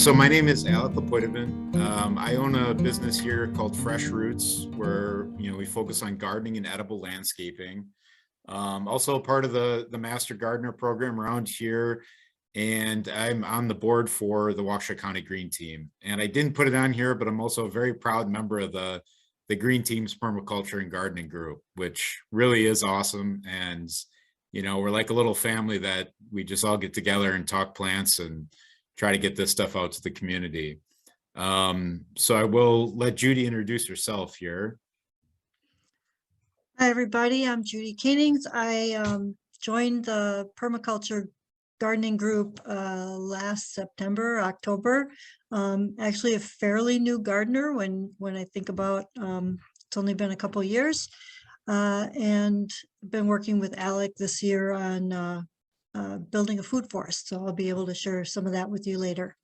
So my name is Alec Lapoitevin. I own a business here called Fresh Roots, where we focus on gardening and edible landscaping. Also part of the Master Gardener program around here, and I'm on the board for the Waukesha County Green Team. And I didn't put it on here, but I'm also a very proud member of the Green Team's Permaculture and Gardening Group, which really is awesome. And we're like a little family that we just all get together and talk plants and try to get this stuff out to the community. So I will let Judy introduce herself here. Hi, everybody. I'm Judy Koenings. I joined the Permaculture Gardening Group last September, October. Actually a fairly new gardener when I think about it's only been a couple years. And been working with Alec this year on building a food forest. So I'll be able to share some of that with you later.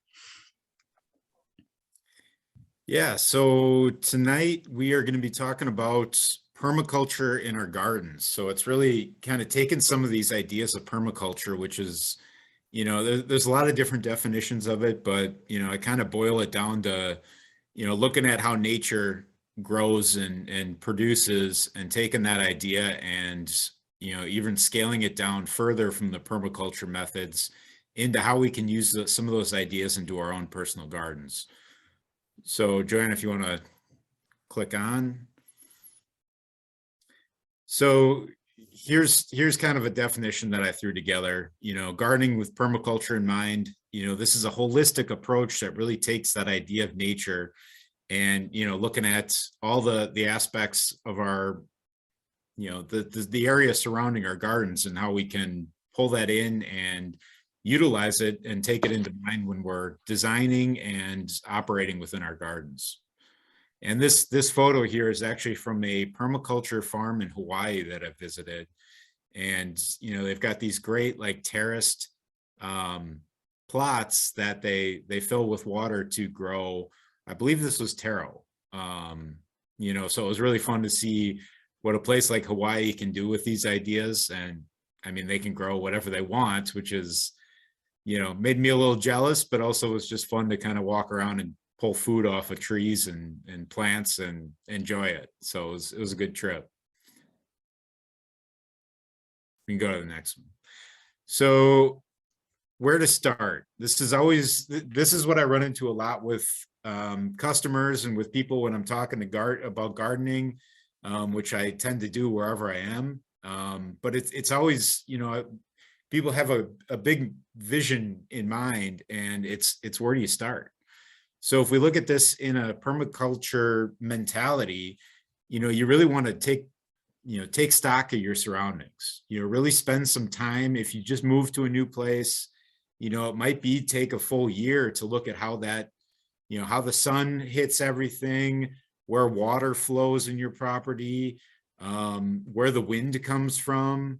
Yeah, so tonight we are going to be talking about permaculture in our gardens. So it's really kind of taken some of these ideas of permaculture, which is, there's a lot of different definitions of it, but, I kind of boil it down to, looking at how nature grows and produces, and taking that idea and even scaling it down further from the permaculture methods into how we can use some of those ideas into our own personal gardens. So Joanne, if you want to click on. So here's kind of a definition that I threw together. Gardening with permaculture in mind. This is a holistic approach that really takes that idea of nature and looking at all the aspects of our the area surrounding our gardens and how we can pull that in and utilize it and take it into mind when we're designing and operating within our gardens. And this photo here is actually from a permaculture farm in Hawaii that I visited. And they've got these great like terraced plots that they fill with water to grow. I believe this was taro. So it was really fun to see what a place like Hawaii can do with these ideas. And I mean, they can grow whatever they want, which is, made me a little jealous, but also was just fun to kind of walk around and pull food off of trees and plants and enjoy it. So it was a good trip. We can go to the next one. So where to start? This is what I run into a lot with customers and with people when I'm talking about gardening, which I tend to do wherever I am. But it's always, people have a big vision in mind, and it's where do you start? So if we look at this in a permaculture mentality, you really want to take stock of your surroundings, really spend some time. If you just move to a new place, it might take a full year to look at how that, how the sun hits everything, where water flows in your property, where the wind comes from,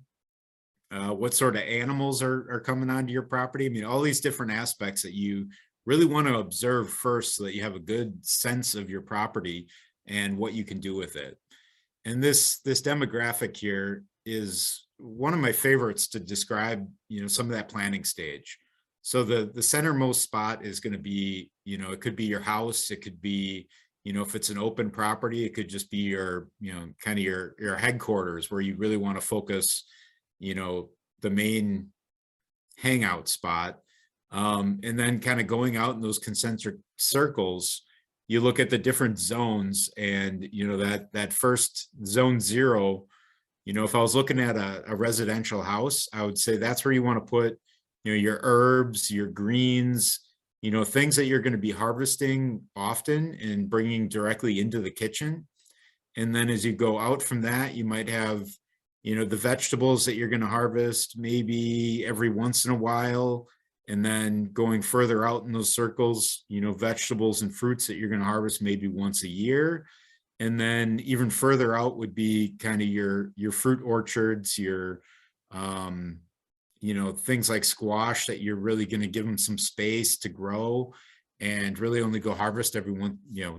what sort of animals are coming onto your property. I mean, all these different aspects that you really want to observe first so that you have a good sense of your property and what you can do with it. And this demographic here is one of my favorites to describe, some of that planning stage. So the centermost spot is going to be, it could be your house. It could be, if it's an open property, it could just be your, kind of your headquarters where you really want to focus, the main hangout spot. And then kind of going out in those concentric circles, you look at the different zones, and, that first zone 0, if I was looking at a residential house, I would say that's where you want to put, your herbs, your greens, things that you're going to be harvesting often and bringing directly into the kitchen. And then as you go out from that, you might have, the vegetables that you're going to harvest maybe every once in a while. And then going further out in those circles, vegetables and fruits that you're going to harvest maybe once a year. And then even further out would be kind of your fruit orchards, your, things like squash that you're really going to give them some space to grow and really only go harvest every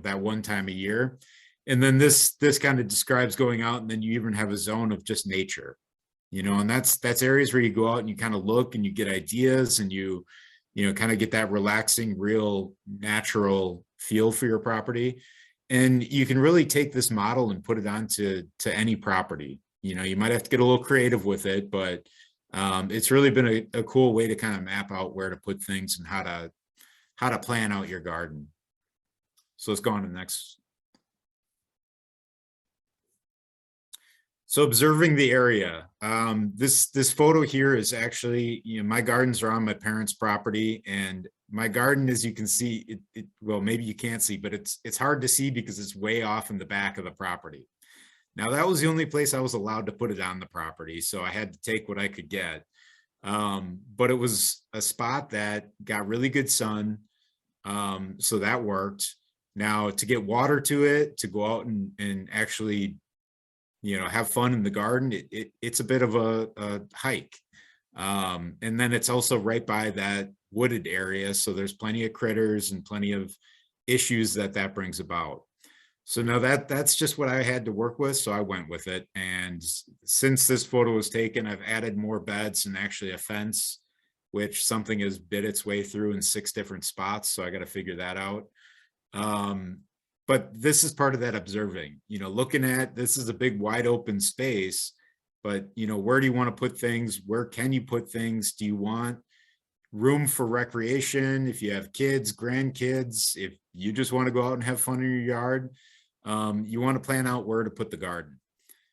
that one time a year. And then this kind of describes going out, and then you even have a zone of just nature, and that's areas where you go out and you kind of look and you get ideas, and you kind of get that relaxing, real natural feel for your property. And you can really take this model and put it onto any property. You might have to get a little creative with it, but it's really been a cool way to kind of map out where to put things and how to plan out your garden. So let's go on to the next. So observing the area, this photo here is actually, my gardens are on my parents' property, and my garden, as you can see, well, maybe you can't see, but it's hard to see because it's way off in the back of the property. Now, that was the only place I was allowed to put it on the property, so I had to take what I could get. But it was a spot that got really good sun, so that worked. Now, to get water to it, to go out and actually have fun in the garden, it's a bit of a hike. And then it's also right by that wooded area, so there's plenty of critters and plenty of issues that brings about. So now that's just what I had to work with, so I went with it. And since this photo was taken, I've added more beds and actually a fence, which something has bit its way through in 6 different spots, so I got to figure that out. But this is part of that observing, looking at, this is a big wide open space, but where do you want to put things? Where can you put things? Do you want room for recreation? If you have kids, grandkids, if you just want to go out and have fun in your yard, you want to plan out where to put the garden.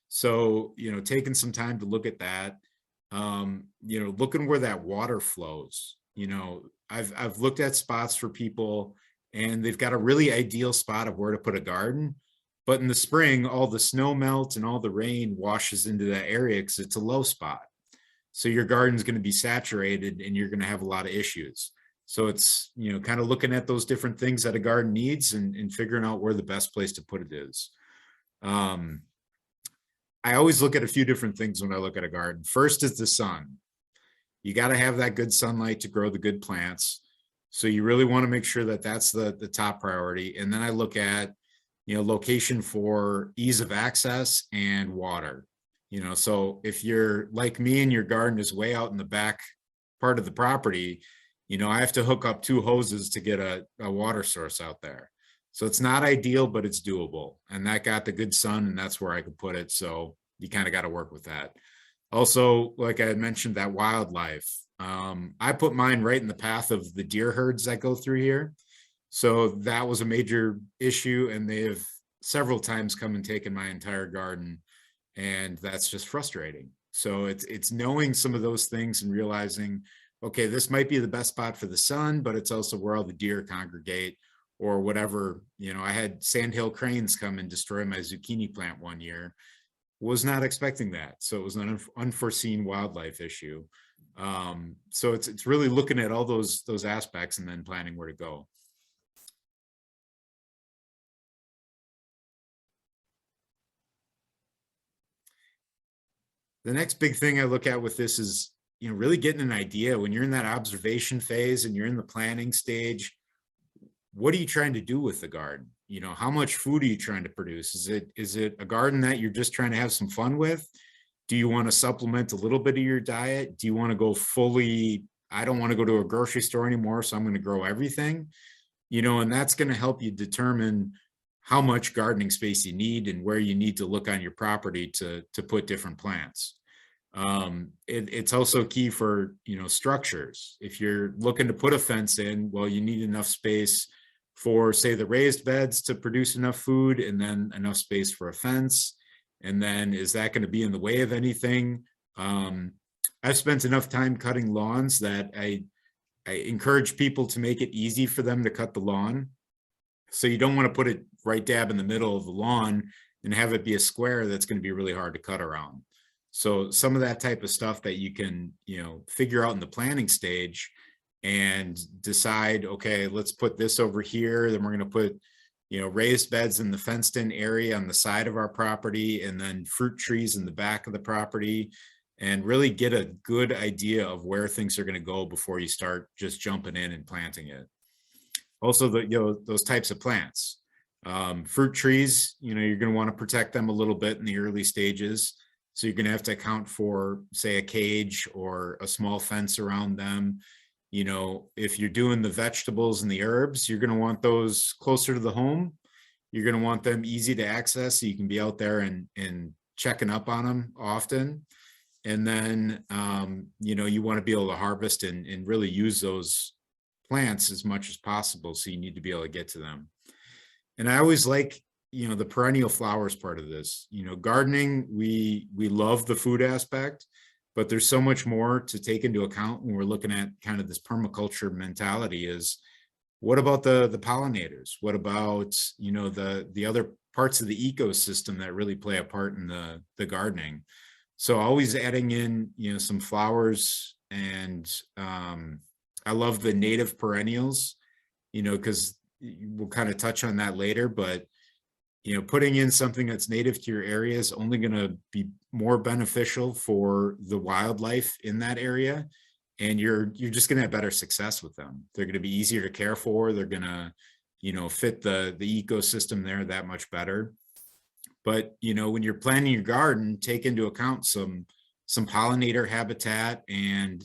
So, taking some time to look at that, looking where that water flows. I've looked at spots for people, and they've got a really ideal spot of where to put a garden. But in the spring, all the snow melts and all the rain washes into that area because it's a low spot. So your garden's going to be saturated and you're going to have a lot of issues. So it's, kind of looking at those different things that a garden needs and figuring out where the best place to put it is. I always look at a few different things when I look at a garden. First is the sun. You got to have that good sunlight to grow the good plants. So you really want to make sure that that's the top priority. And then I look at, location for ease of access and water. So if you're like me and your garden is way out in the back part of the property, I have to hook up 2 hoses to get a water source out there. So it's not ideal, but it's doable. And that got the good sun, and that's where I could put it. So you kind of got to work with that. Also, like I had mentioned, that wildlife. I put mine right in the path of the deer herds that go through here. So that was a major issue, and they have several times come and taken my entire garden, and that's just frustrating. So it's knowing some of those things and realizing, okay, this might be the best spot for the sun, but it's also where all the deer congregate or whatever. I had sandhill cranes come and destroy my zucchini plant one year. Was not expecting that. So it was an unforeseen wildlife issue. So it's really looking at all those aspects and then planning where to go. The next big thing I look at with this is, really getting an idea when you're in that observation phase and you're in the planning stage. What are you trying to do with the garden? How much food are you trying to produce? Is it a garden that you're just trying to have some fun with? Do you want to supplement a little bit of your diet? Do you want to go fully, I don't want to go to a grocery store anymore, so I'm going to grow everything? And that's going to help you determine how much gardening space you need and where you need to look on your property to put different plants. It's also key for, structures. If you're looking to put a fence in, well, you need enough space for, say, the raised beds to produce enough food, and then enough space for a fence. And then is that going to be in the way of anything? I've spent enough time cutting lawns that I encourage people to make it easy for them to cut the lawn. So you don't want to put it right dab in the middle of the lawn and have it be a square that's going to be really hard to cut around. So some of that type of stuff that you can, figure out in the planning stage and decide, okay, let's put this over here. Then we're going to put, raised beds in the fenced in area on the side of our property, and then fruit trees in the back of the property, and really get a good idea of where things are going to go before you start just jumping in and planting it. Also, those types of plants, fruit trees, you're going to want to protect them a little bit in the early stages. So you're going to have to account for, say, a cage or a small fence around them. You know, if you're doing the vegetables and the herbs, you're going to want those closer to the home. You're going to want them easy to access so you can be out there and checking up on them often. And then, you know, you want to be able to harvest and really use those plants as much as possible. So you need to be able to get to them. And I always like, you know, the perennial flowers part of this. You know, gardening, we love the food aspect, but there's so much more to take into account when we're looking at kind of this permaculture mentality. Is what about the pollinators? What about, you know, the other parts of the ecosystem that really play a part in the gardening? So always adding in, you know, some flowers. And I love the native perennials, you know, because we'll kind of touch on that later, but you know, putting in something that's native to your area is only going to be more beneficial for the wildlife in that area. And you're just going to have better success with them. They're going to be easier to care for. They're going to, you know, fit the ecosystem there that much better. But, you know, when you're planning your garden, take into account some pollinator habitat and,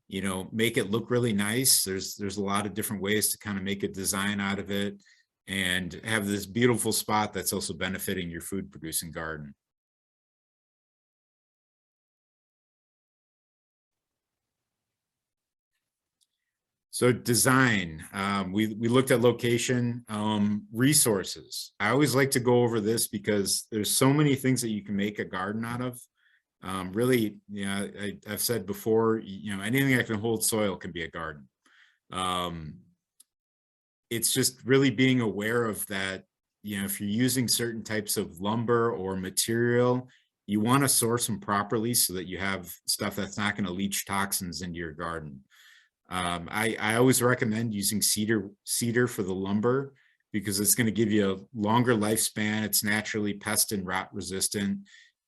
you know, make it look really nice. There's a lot of different ways to kind of make a design out of it and have this beautiful spot that's also benefiting your food producing garden. So design, we looked at location, resources. I always like to go over this because there's so many things that you can make a garden out of. Really, you know, I've said before, you know, anything that can hold soil can be a garden. It's just really being aware of that. You know, if you're using certain types of lumber or material, you want to source them properly so that you have stuff that's not going to leach toxins into your garden. I always recommend using cedar for the lumber because it's going to give you a longer lifespan. It's naturally pest and rot resistant,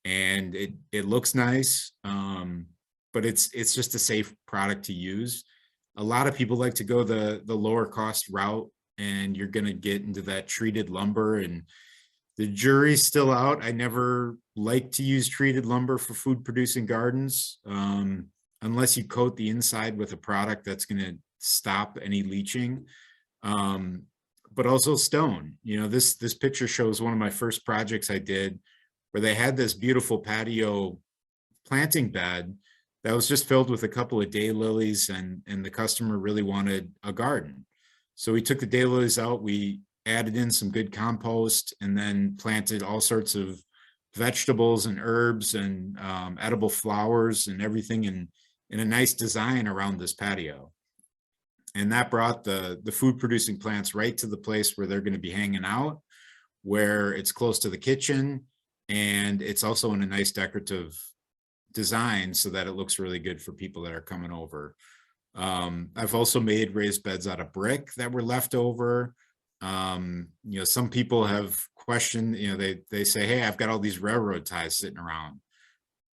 and it looks nice, but it's just a safe product to use. A lot of people like to go the lower cost route, and you're going to get into that treated lumber, and the jury's still out. I never like to use treated lumber for food producing gardens, unless you coat the inside with a product that's going to stop any leaching. But also stone. You know, this picture shows one of my first projects I did where they had this beautiful patio planting bed that was just filled with a couple of daylilies, and the customer really wanted a garden. So we took the daylilies out, we added in some good compost, and then planted all sorts of vegetables and herbs and edible flowers and everything in a nice design around this patio. And that brought the food producing plants right to the place where they're going to be hanging out, where it's close to the kitchen, and it's also in a nice decorative design so that it looks really good for people that are coming over. I've also made raised beds out of brick that were left over. You know, some people have questioned, you know, they say, hey, I've got all these railroad ties sitting around.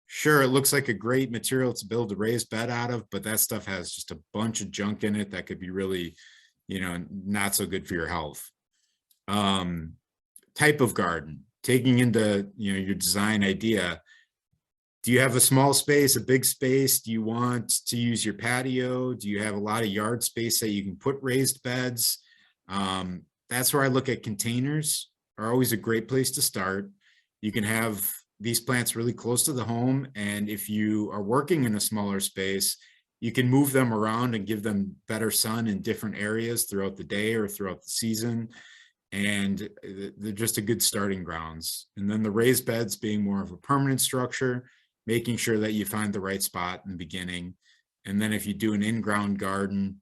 Sure, it looks like a great material to build a raised bed out of, but that stuff has just a bunch of junk in it that could be really, you know, not so good for your health. Type of garden, taking into, you know, your design idea. Do you have a small space, a big space? Do you want to use your patio? Do you have a lot of yard space that you can put raised beds? That's where I look at containers are always a great place to start. You can have these plants really close to the home. And if you are working in a smaller space, you can move them around and give them better sun in different areas throughout the day or throughout the season. And they're just a good starting grounds. And then the raised beds being more of a permanent structure, making sure that you find the right spot in the beginning. And then if you do an in-ground garden,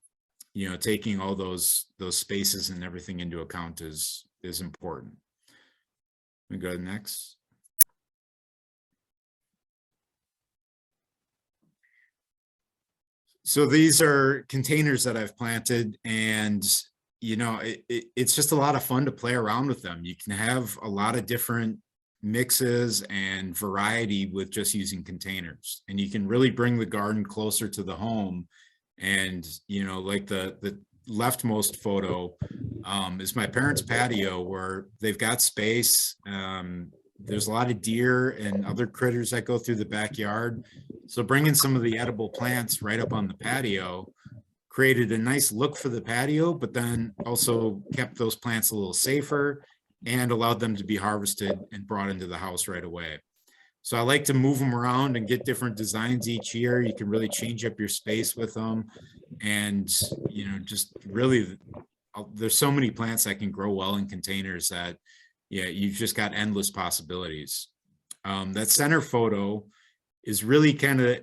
you know, taking all those spaces and everything into account is important. We go to the next. So these are containers that I've planted, and you know, it's just a lot of fun to play around with them. You can have a lot of different mixes and variety with just using containers, and you can really bring the garden closer to the home. And you know, like the leftmost photo is my parents' patio where they've got space. There's a lot of deer and other critters that go through the backyard. So bringing some of the edible plants right up on the patio created a nice look for the patio, but then also kept those plants a little safer and allowed them to be harvested and brought into the house right away. So I like to move them around and get different designs each year. You can really change up your space with them. And, just really, there's so many plants that can grow well in containers that, yeah, you've just got endless possibilities. That center photo is really kind of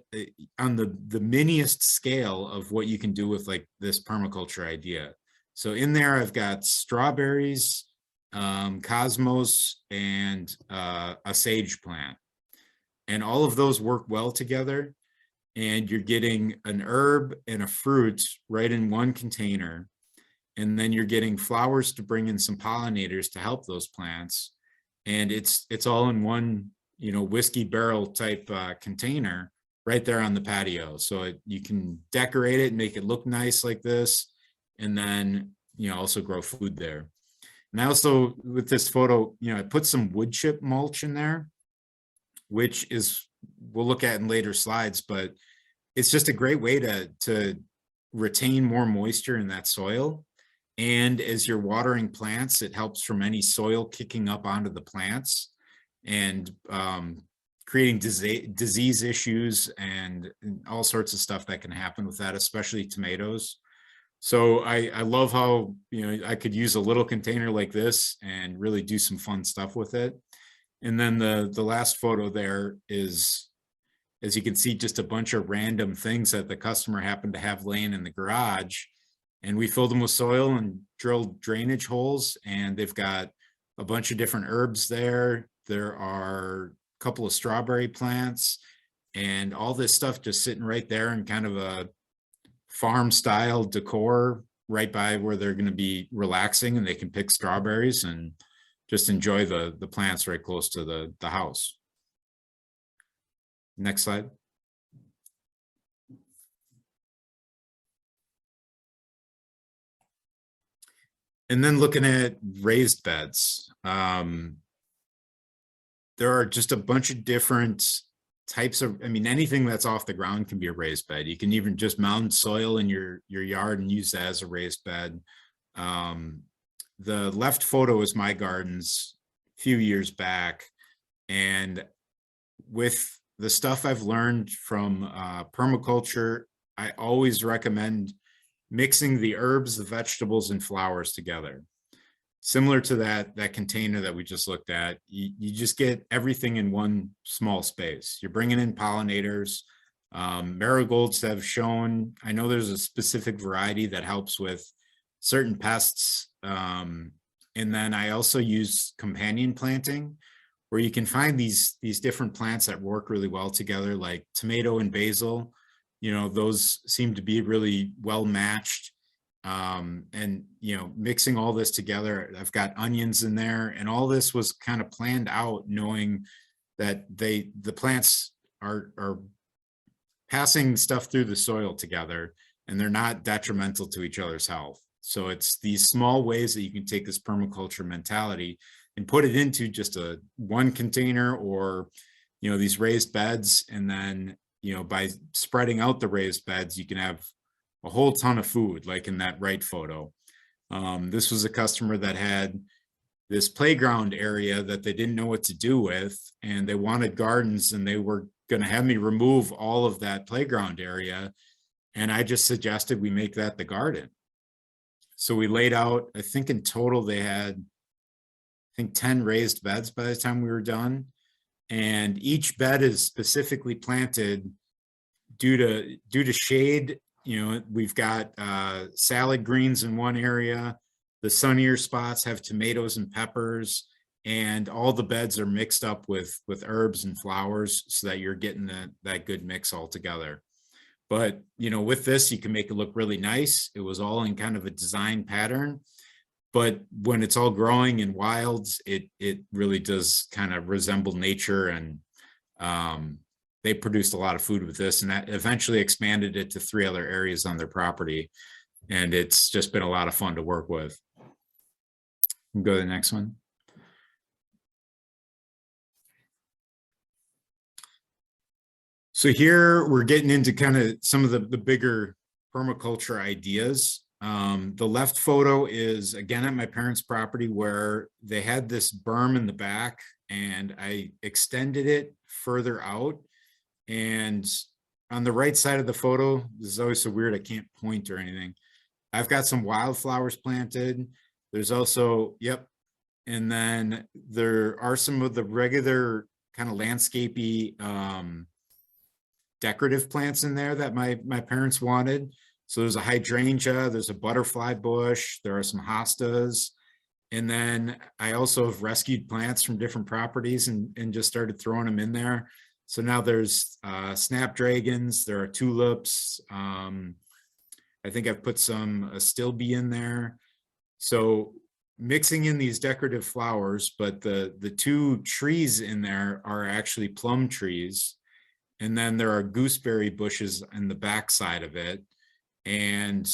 on the miniest scale of what you can do with like this permaculture idea. So in there, I've got strawberries, cosmos, and a sage plant. And all of those work well together. And you're getting an herb and a fruit right in one container. And then you're getting flowers to bring in some pollinators to help those plants. And it's all in one, whiskey barrel type container right there on the patio. So you can decorate it and make it look nice like this. And then, also grow food there. And I also, with this photo, I put some wood chip mulch in there, which is, we'll look at in later slides, but it's just a great way to retain more moisture in that soil. And as you're watering plants, it helps from any soil kicking up onto the plants and creating disease issues and all sorts of stuff that can happen with that, especially tomatoes. So I love how, I could use a little container like this and really do some fun stuff with it. And then the last photo there is, as you can see, just a bunch of random things that the customer happened to have laying in the garage. And we filled them with soil and drilled drainage holes. And they've got a bunch of different herbs there. There are a couple of strawberry plants and all this stuff just sitting right there in kind of a farm style decor right by where they're going to be relaxing, and they can pick strawberries and just enjoy the plants right close to the house. Next slide. And then looking at raised beds, there are just a bunch of different types of, anything that's off the ground can be a raised bed. You can even just mound soil in your yard and use that as a raised bed. The left photo is my gardens a few years back. And with the stuff I've learned from permaculture, I always recommend mixing the herbs, the vegetables, and flowers together. Similar to that container that we just looked at, you just get everything in one small space. You're bringing in pollinators. Marigolds have shown, I know there's a specific variety that helps with certain pests. And then I also use companion planting, where you can find these different plants that work really well together, like tomato and basil. Those seem to be really well matched. And mixing all this together, I've got onions in there, and all this was kind of planned out, knowing that the plants are passing stuff through the soil together, and they're not detrimental to each other's health. So it's these small ways that you can take this permaculture mentality and put it into just one container, or these raised beds, and then by spreading out the raised beds, you can have a whole ton of food, like in that right photo. This was a customer that had this playground area that they didn't know what to do with, and they wanted gardens, and they were going to have me remove all of that playground area. And I just suggested we make that the garden. So we laid out, I think in total they had, 10 raised beds by the time we were done. And each bed is specifically planted due to shade. We've got salad greens in one area. The sunnier spots have tomatoes and peppers, and all the beds are mixed up with herbs and flowers, so that you're getting that good mix all together. But with this, you can make it look really nice. It was all in kind of a design pattern, but when it's all growing in wilds, it really does kind of resemble nature. And they produced a lot of food with this, and that eventually expanded it to 3 other areas on their property. And it's just been a lot of fun to work with. Go to the next one. So here we're getting into kind of some of the bigger permaculture ideas. The left photo is again at my parents' property where they had this berm in the back, and I extended it further out. And on the right side of the photo, this is always so weird, I can't point or anything. I've got some wildflowers planted. There's also, yep. And then there are some of the regular kind of landscapey decorative plants in there that my parents wanted. So there's a hydrangea, there's a butterfly bush, there are some hostas. And then I also have rescued plants from different properties and just started throwing them in there. So now there's snapdragons, there are tulips. I think I've put some astilbe in there. So mixing in these decorative flowers, but the two trees in there are actually plum trees. And then there are gooseberry bushes in the back side of it. And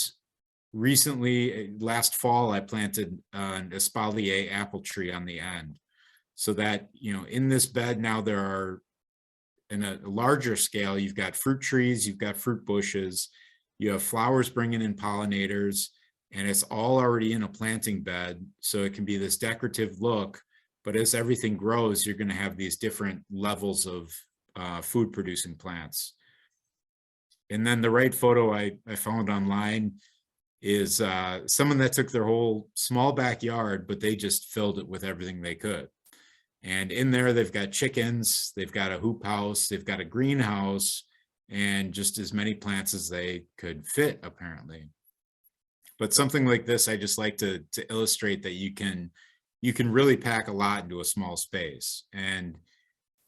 recently, last fall, I planted an espalier apple tree on the end. So that, you know, in this bed now there are, in a larger scale, you've got fruit trees, you've got fruit bushes, you have flowers bringing in pollinators, and it's all already in a planting bed. So it can be this decorative look, but as everything grows, you're going to have these different levels of food producing plants. And then the right photo I found online is someone that took their whole small backyard, but they just filled it with everything they could. And in there, they've got chickens, they've got a hoop house, they've got a greenhouse, and just as many plants as they could fit, apparently. But something like this, I just like to illustrate that you can really pack a lot into a small space. And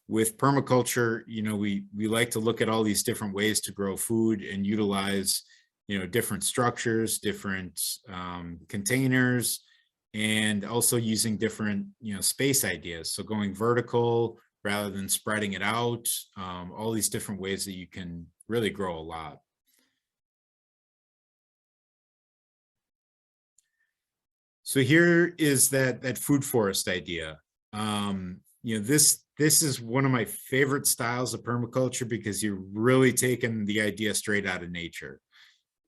with permaculture, you know, we like to look at all these different ways to grow food and utilize, you know, different structures, different containers, and also using different, you know, space ideas. So going vertical rather than spreading it out, all these different ways that you can really grow a lot. So here is that food forest idea. You know, this is one of my favorite styles of permaculture because you're really taking the idea straight out of nature.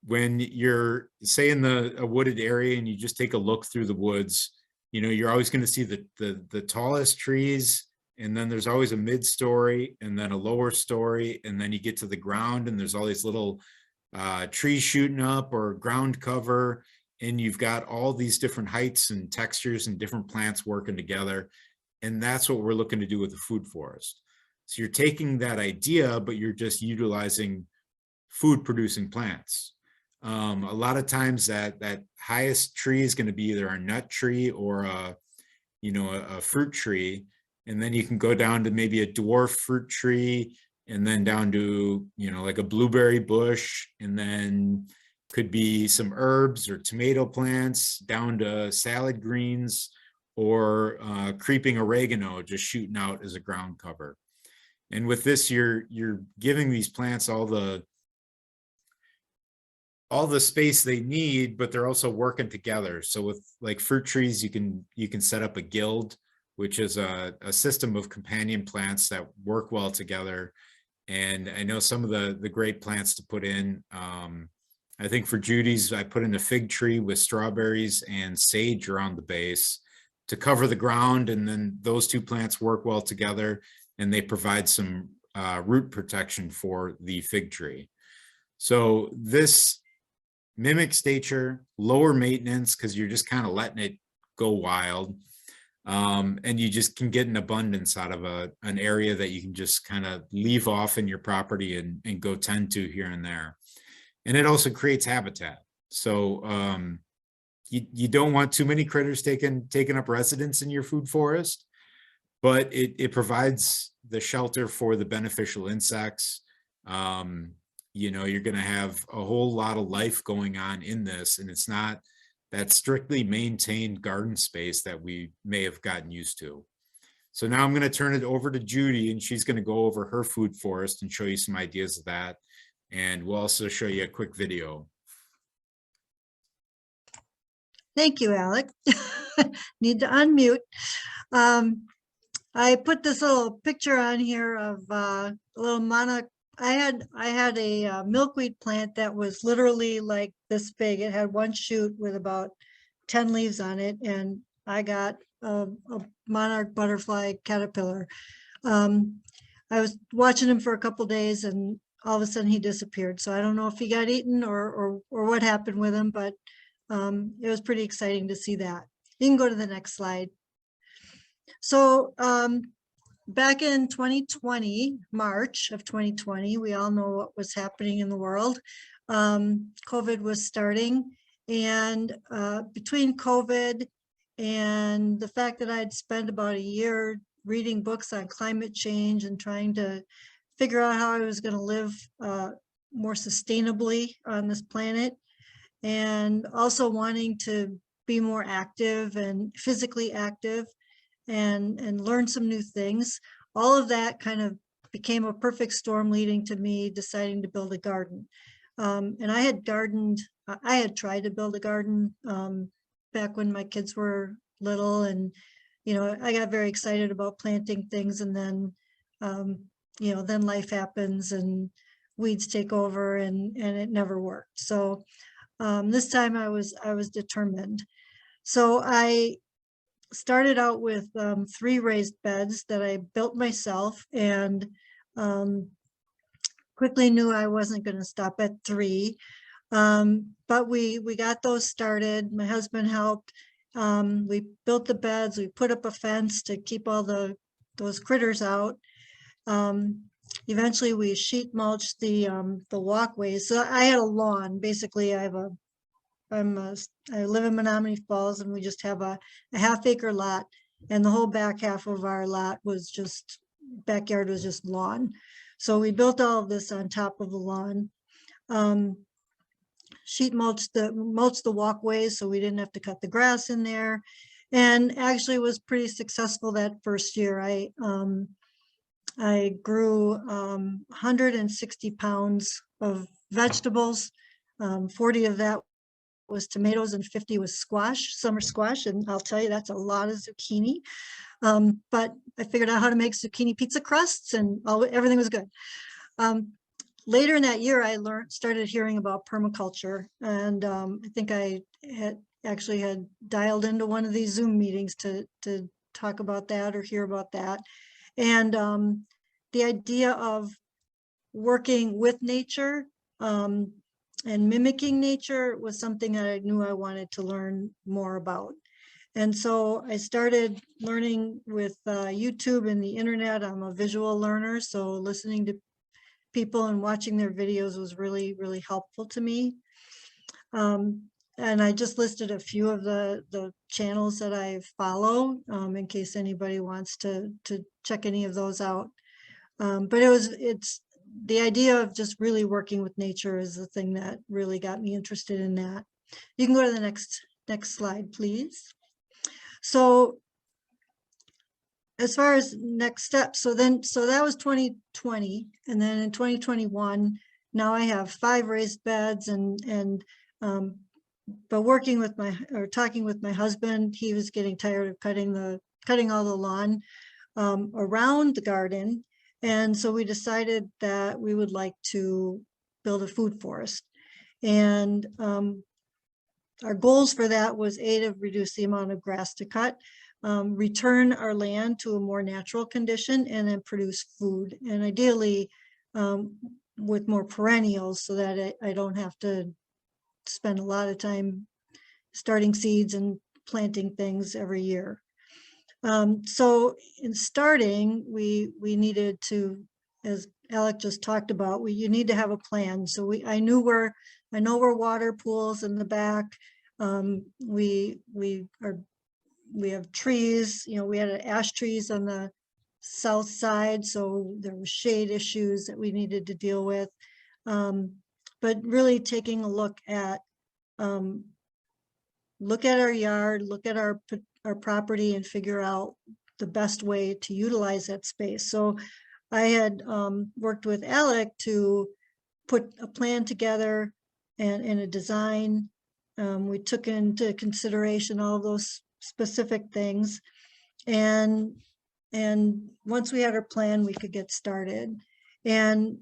When you're, say, in a wooded area and you just take a look through the woods, you know, you're always going to see the tallest trees, and then there's always a mid-story and then a lower story, and then you get to the ground and there's all these little trees shooting up or ground cover, and you've got all these different heights and textures and different plants working together. And that's what we're looking to do with the food forest. So you're taking that idea, but you're just utilizing food producing plants. A lot of times that highest tree is going to be either a nut tree or a fruit tree. And then you can go down to maybe a dwarf fruit tree, and then down to, you know, like a blueberry bush, and then could be some herbs or tomato plants, down to salad greens, or creeping oregano just shooting out as a ground cover. And with this, you're giving these plants all the space they need, but they're also working together. So with like fruit trees, you can set up a guild, which is a system of companion plants that work well together. And I know some of the great plants to put in. I think for Judy's, I put in a fig tree with strawberries and sage around the base to cover the ground, and then those two plants work well together, and they provide some root protection for the fig tree. So this mimics nature, lower maintenance, because you're just kind of letting it go wild, and you just can get an abundance out of an area that you can just kind of leave off in your property and go tend to here and there. And it also creates habitat. So you don't want too many critters taking up residence in your food forest, but it provides the shelter for the beneficial insects. You know, you're going to have a whole lot of life going on in this, and it's not that strictly maintained garden space that we may have gotten used to. So now I'm going to turn it over to Judy, and she's going to go over her food forest and show you some ideas of that. And we'll also show you a quick video. Thank you, Alec. Need to unmute. I put this little picture on here of a little I had a milkweed plant that was literally like this big. It had one shoot with about 10 leaves on it, and I got a monarch butterfly caterpillar. Um, I was watching him for a couple days, and all of a sudden he disappeared. So I don't know if he got eaten or what happened with him, but it was pretty exciting to see that. You can go to the next slide. So back in 2020, March of 2020, we all know what was happening in the world. COVID was starting, and between COVID and the fact that I'd spent about a year reading books on climate change and trying to figure out how I was going to live more sustainably on this planet, and also wanting to be more active and physically active, and learn some new things. All of that kind of became a perfect storm, leading to me deciding to build a garden. And I had gardened, I had tried to build a garden back when my kids were little, and I got very excited about planting things, and then then life happens and weeds take over, and it never worked. So this time I was determined. So I started out with 3 raised beds that I built myself, and quickly knew I wasn't going to stop at 3. But we got those started. My husband helped. We built the beds. We put up a fence to keep all those critters out. Eventually, we sheet mulched the walkways. So I had a lawn. Basically, I live in Menominee Falls, and we just have a half-acre lot, and the whole back half of our lot was just backyard was just lawn. So we built all of this on top of the lawn. Sheet mulched the walkways, so we didn't have to cut the grass in there, and actually was pretty successful that first year. I grew 160 pounds of vegetables. 40 of that was tomatoes and 50 was squash, summer squash. And I'll tell you, that's a lot of zucchini. But I figured out how to make zucchini pizza crusts, and everything was good. Later in that year, I started hearing about permaculture. And I think I had dialed into one of these Zoom meetings to talk about that or hear about that. And the idea of working with nature and mimicking nature was something that I knew I wanted to learn more about. And so I started learning with YouTube and the internet. I'm a visual learner, so listening to people and watching their videos was really, really helpful to me. And I just listed a few of the channels that I follow in case anybody wants to check any of those out. But it's the idea of just really working with nature is the thing that really got me interested in that. You can go to the next slide, please. So as far as next steps, so that was 2020, and then in 2021, now I have 5 raised beds, but talking with my husband, he was getting tired of cutting all the lawn around the garden. And so we decided that we would like to build a food forest. And our goals for that was to reduce the amount of grass to cut, return our land to a more natural condition, and then produce food. And ideally with more perennials, so that I don't have to spend a lot of time starting seeds and planting things every year. So in starting, we needed to, as Alec just talked about, you need to have a plan. So I know where water pools in the back. We have trees. We had ash trees on the south side, so there were shade issues that we needed to deal with. But really taking a look at our yard, look at our property, and figure out the best way to utilize that space. So I had worked with Alec to put a plan together and a design. We took into consideration all those specific things, and once we had our plan, we could get started. And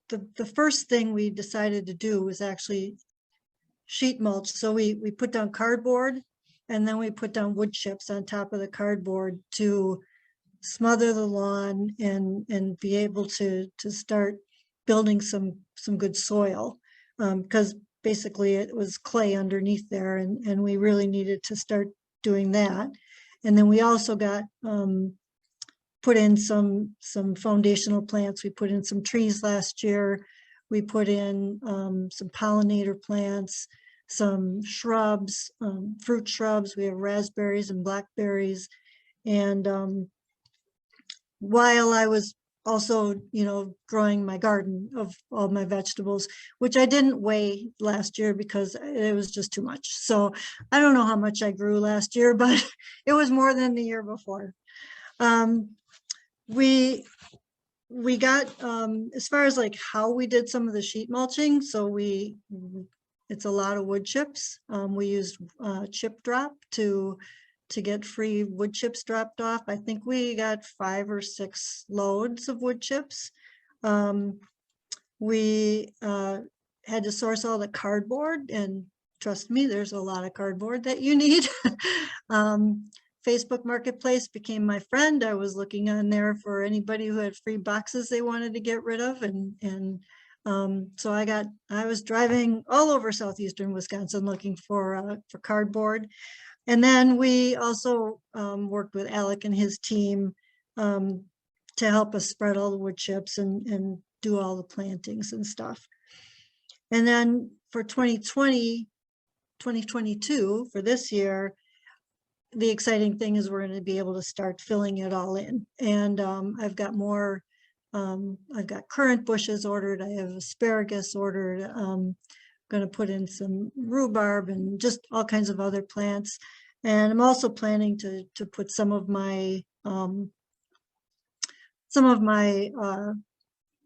the first thing we decided to do was actually sheet mulch. So we put down cardboard, and then we put down wood chips on top of the cardboard to smother the lawn and be able to start building some good soil, because basically it was clay underneath there, and we really needed to start doing that. And then we also got put in some foundational plants. We put in some trees last year. We put in some pollinator plants, some shrubs, fruit shrubs. We have raspberries and blackberries. And while I was also, growing my garden of all my vegetables, which I didn't weigh last year because it was just too much. So I don't know how much I grew last year, but it was more than the year before. We got, as far as like how we did some of the sheet mulching, so it's a lot of wood chips. We used chip drop to get free wood chips dropped off. I think we got 5 or 6 loads of wood chips. We had to source all the cardboard, and trust me, there's a lot of cardboard that you need. Facebook Marketplace became my friend. I was looking on there for anybody who had free boxes they wanted to get rid of, and so I was driving all over southeastern Wisconsin looking for cardboard. And then we also worked with Alec and his team to help us spread all the wood chips and do all the plantings and stuff. And then for 2022, for this year, the exciting thing is we're going to be able to start filling it all in. And I've got more, I've got currant bushes ordered. I have asparagus ordered. Going to put in some rhubarb and just all kinds of other plants. And I'm also planning to put some of my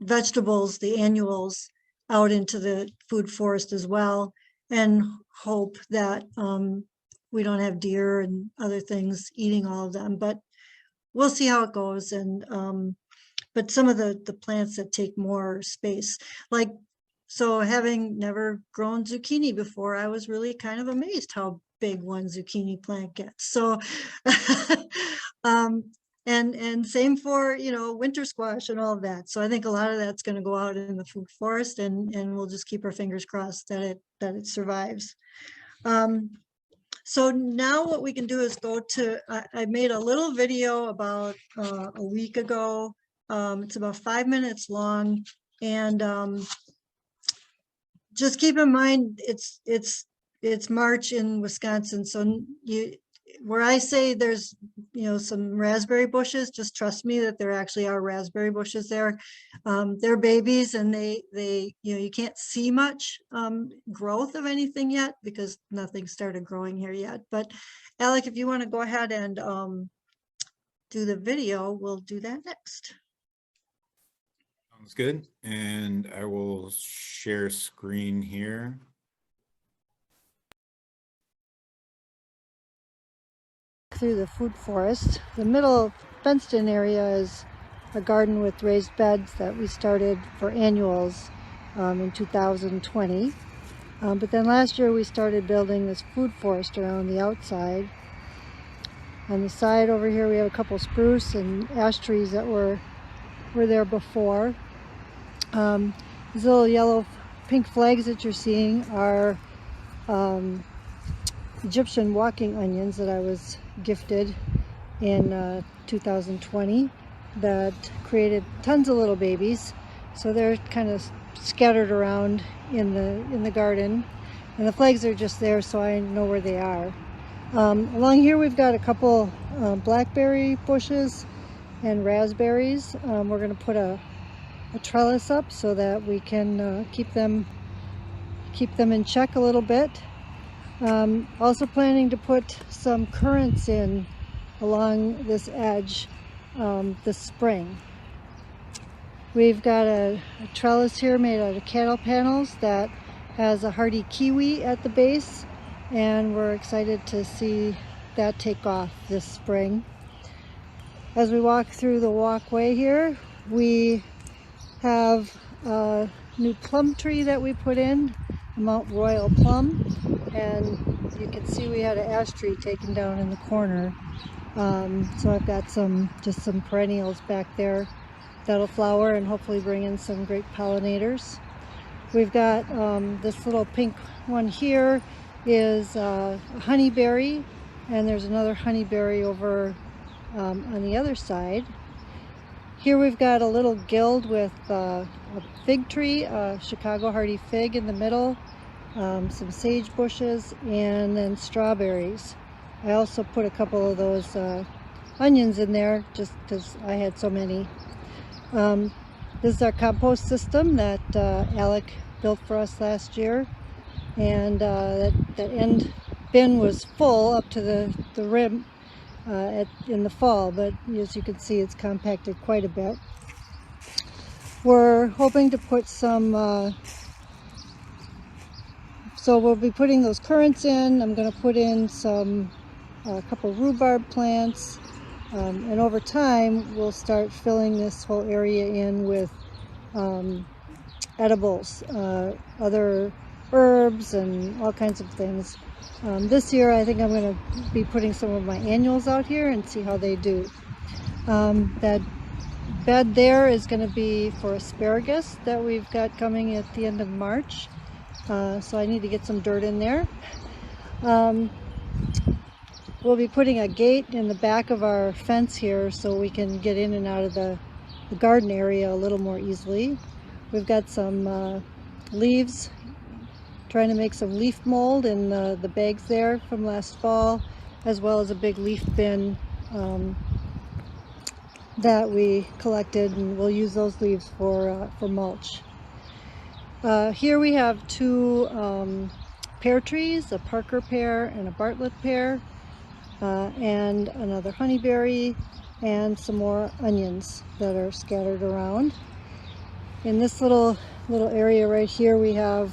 vegetables, the annuals, out into the food forest as well, and hope that we don't have deer and other things eating all of them, but we'll see how it goes. And but some of the plants that take more space, like, so having never grown zucchini before, I was really kind of amazed how big one zucchini plant gets. So and same for, winter squash and all of that. So I think a lot of that's going to go out in the food forest, and we'll just keep our fingers crossed that it survives. So now what we can do is go to, I made a little video about a week ago. It's about 5 minutes long, and just keep in mind it's March in Wisconsin, so where I say there's some raspberry bushes, just trust me that there actually are raspberry bushes there. They're babies, and they you can't see much growth of anything yet because nothing started growing here yet. But Alec, if you want to go ahead and do the video, we'll do that next. Sounds good. And I will share screen here. Through the food forest. The middle fenced-in area is a garden with raised beds that we started for annuals in 2020. But then last year we started building this food forest around the outside. On the side over here we have a couple spruce and ash trees that were there before. These little yellow pink flags that you're seeing are Egyptian walking onions that I was gifted in 2020 that created tons of little babies. So they're kind of scattered around in the garden, and the flags are just there so I know where they are. Along here we've got a couple blackberry bushes and raspberries. We're going to put a trellis up so that we can keep them in check a little bit. Also planning to put some currants in along this edge this spring. We've got a trellis here made out of cattle panels that has a hardy kiwi at the base, and we're excited to see that take off this spring. As we walk through the walkway here, we have a new plum tree that we put in, a Mount Royal plum, and you can see we had an ash tree taken down in the corner. So I've got just some perennials back there that'll flower and hopefully bring in some great pollinators. We've got this little pink one here is a honeyberry, and there's another honeyberry over on the other side. Here we've got a little guild with a fig tree, a Chicago hardy fig in the middle, some sage bushes, and then strawberries. I also put a couple of those onions in there just because I had so many. This is our compost system that Alec built for us last year, and that end bin was full up to the rim in the fall, but as you can see, it's compacted quite a bit. We're hoping to put some so we'll be putting those currants in. I'm going to put in a couple rhubarb plants, and over time we'll start filling this whole area in with edibles, other herbs and all kinds of things. This year I think I'm going to be putting some of my annuals out here and see how they do. That bed there is going to be for asparagus that we've got coming at the end of March. So I need to get some dirt in there. We'll be putting a gate in the back of our fence here so we can get in and out of the garden area a little more easily. We've got some leaves, trying to make some leaf mold in the bags there from last fall, as well as a big leaf bin that we collected, and we'll use those leaves for mulch. Here we have two pear trees, a Parker pear and a Bartlett pear, and another honeyberry, and some more onions that are scattered around. In this little area right here, we have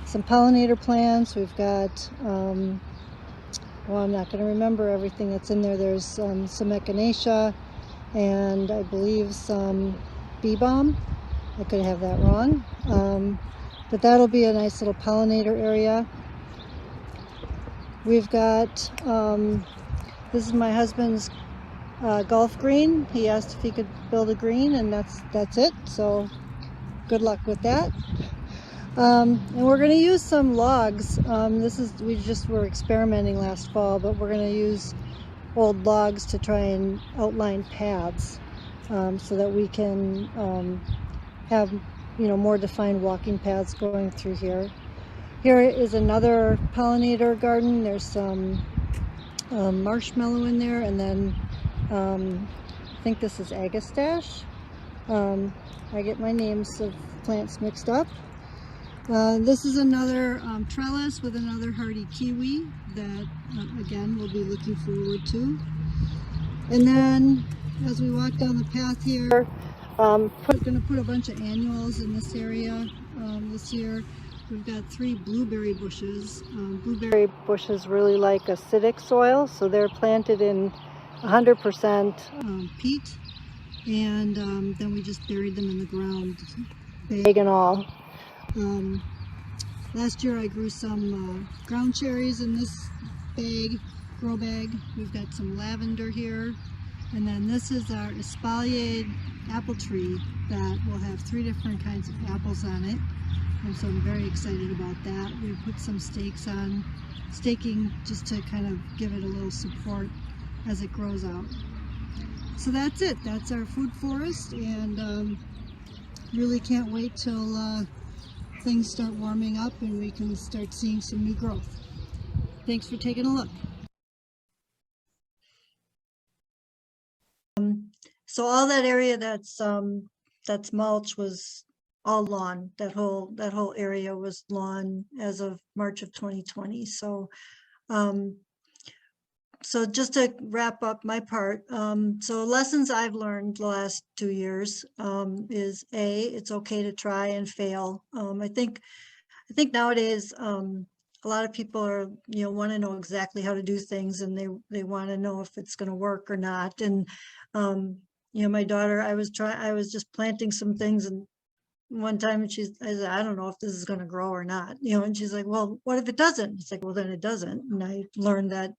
some pollinator plants. We've got, well, I'm not going to remember everything that's in there. There's some echinacea and I believe some bee balm. I could have that wrong. But that'll be a nice little pollinator area. We've got, this is my husband's golf green. He asked if he could build a green, and that's it. So good luck with that. And we're going to use some logs. We just were experimenting last fall, but we're going to use old logs to try and outline paths so that we can have more defined walking paths going through here. Here is another pollinator garden. There's some marshmallow in there, and then I think this is agastache. I get my names of plants mixed up. This is another trellis with another hardy kiwi that again we'll be looking forward to. And then as we walk down the path here, going to put a bunch of annuals in this area this year. We've got 3 blueberry bushes. Blueberry bushes really like acidic soil, so they're planted in 100% peat, and then we just buried them in the ground, bag and all. Last year I grew some ground cherries in this grow bag. We've got some lavender here, and then this is our espaliered apple tree that will have 3 different kinds of apples on it. And so I'm very excited about that. We put some staking just to kind of give it a little support as it grows out. So that's it. That's our food forest, and really can't wait till things start warming up and we can start seeing some new growth. Thanks for taking a look. So all that area that's mulch was all lawn. That whole area was lawn as of March of 2020. So so just to wrap up my part, so lessons I've learned the last 2 years is it's okay to try and fail. I think nowadays a lot of people are want to know exactly how to do things, and they want to know if it's going to work or not. And my daughter, I was just planting some things, and one time I said, I don't know if this is going to grow or not, you know, and she's like, well, what if it doesn't? It's like, well, then it doesn't. And I learned that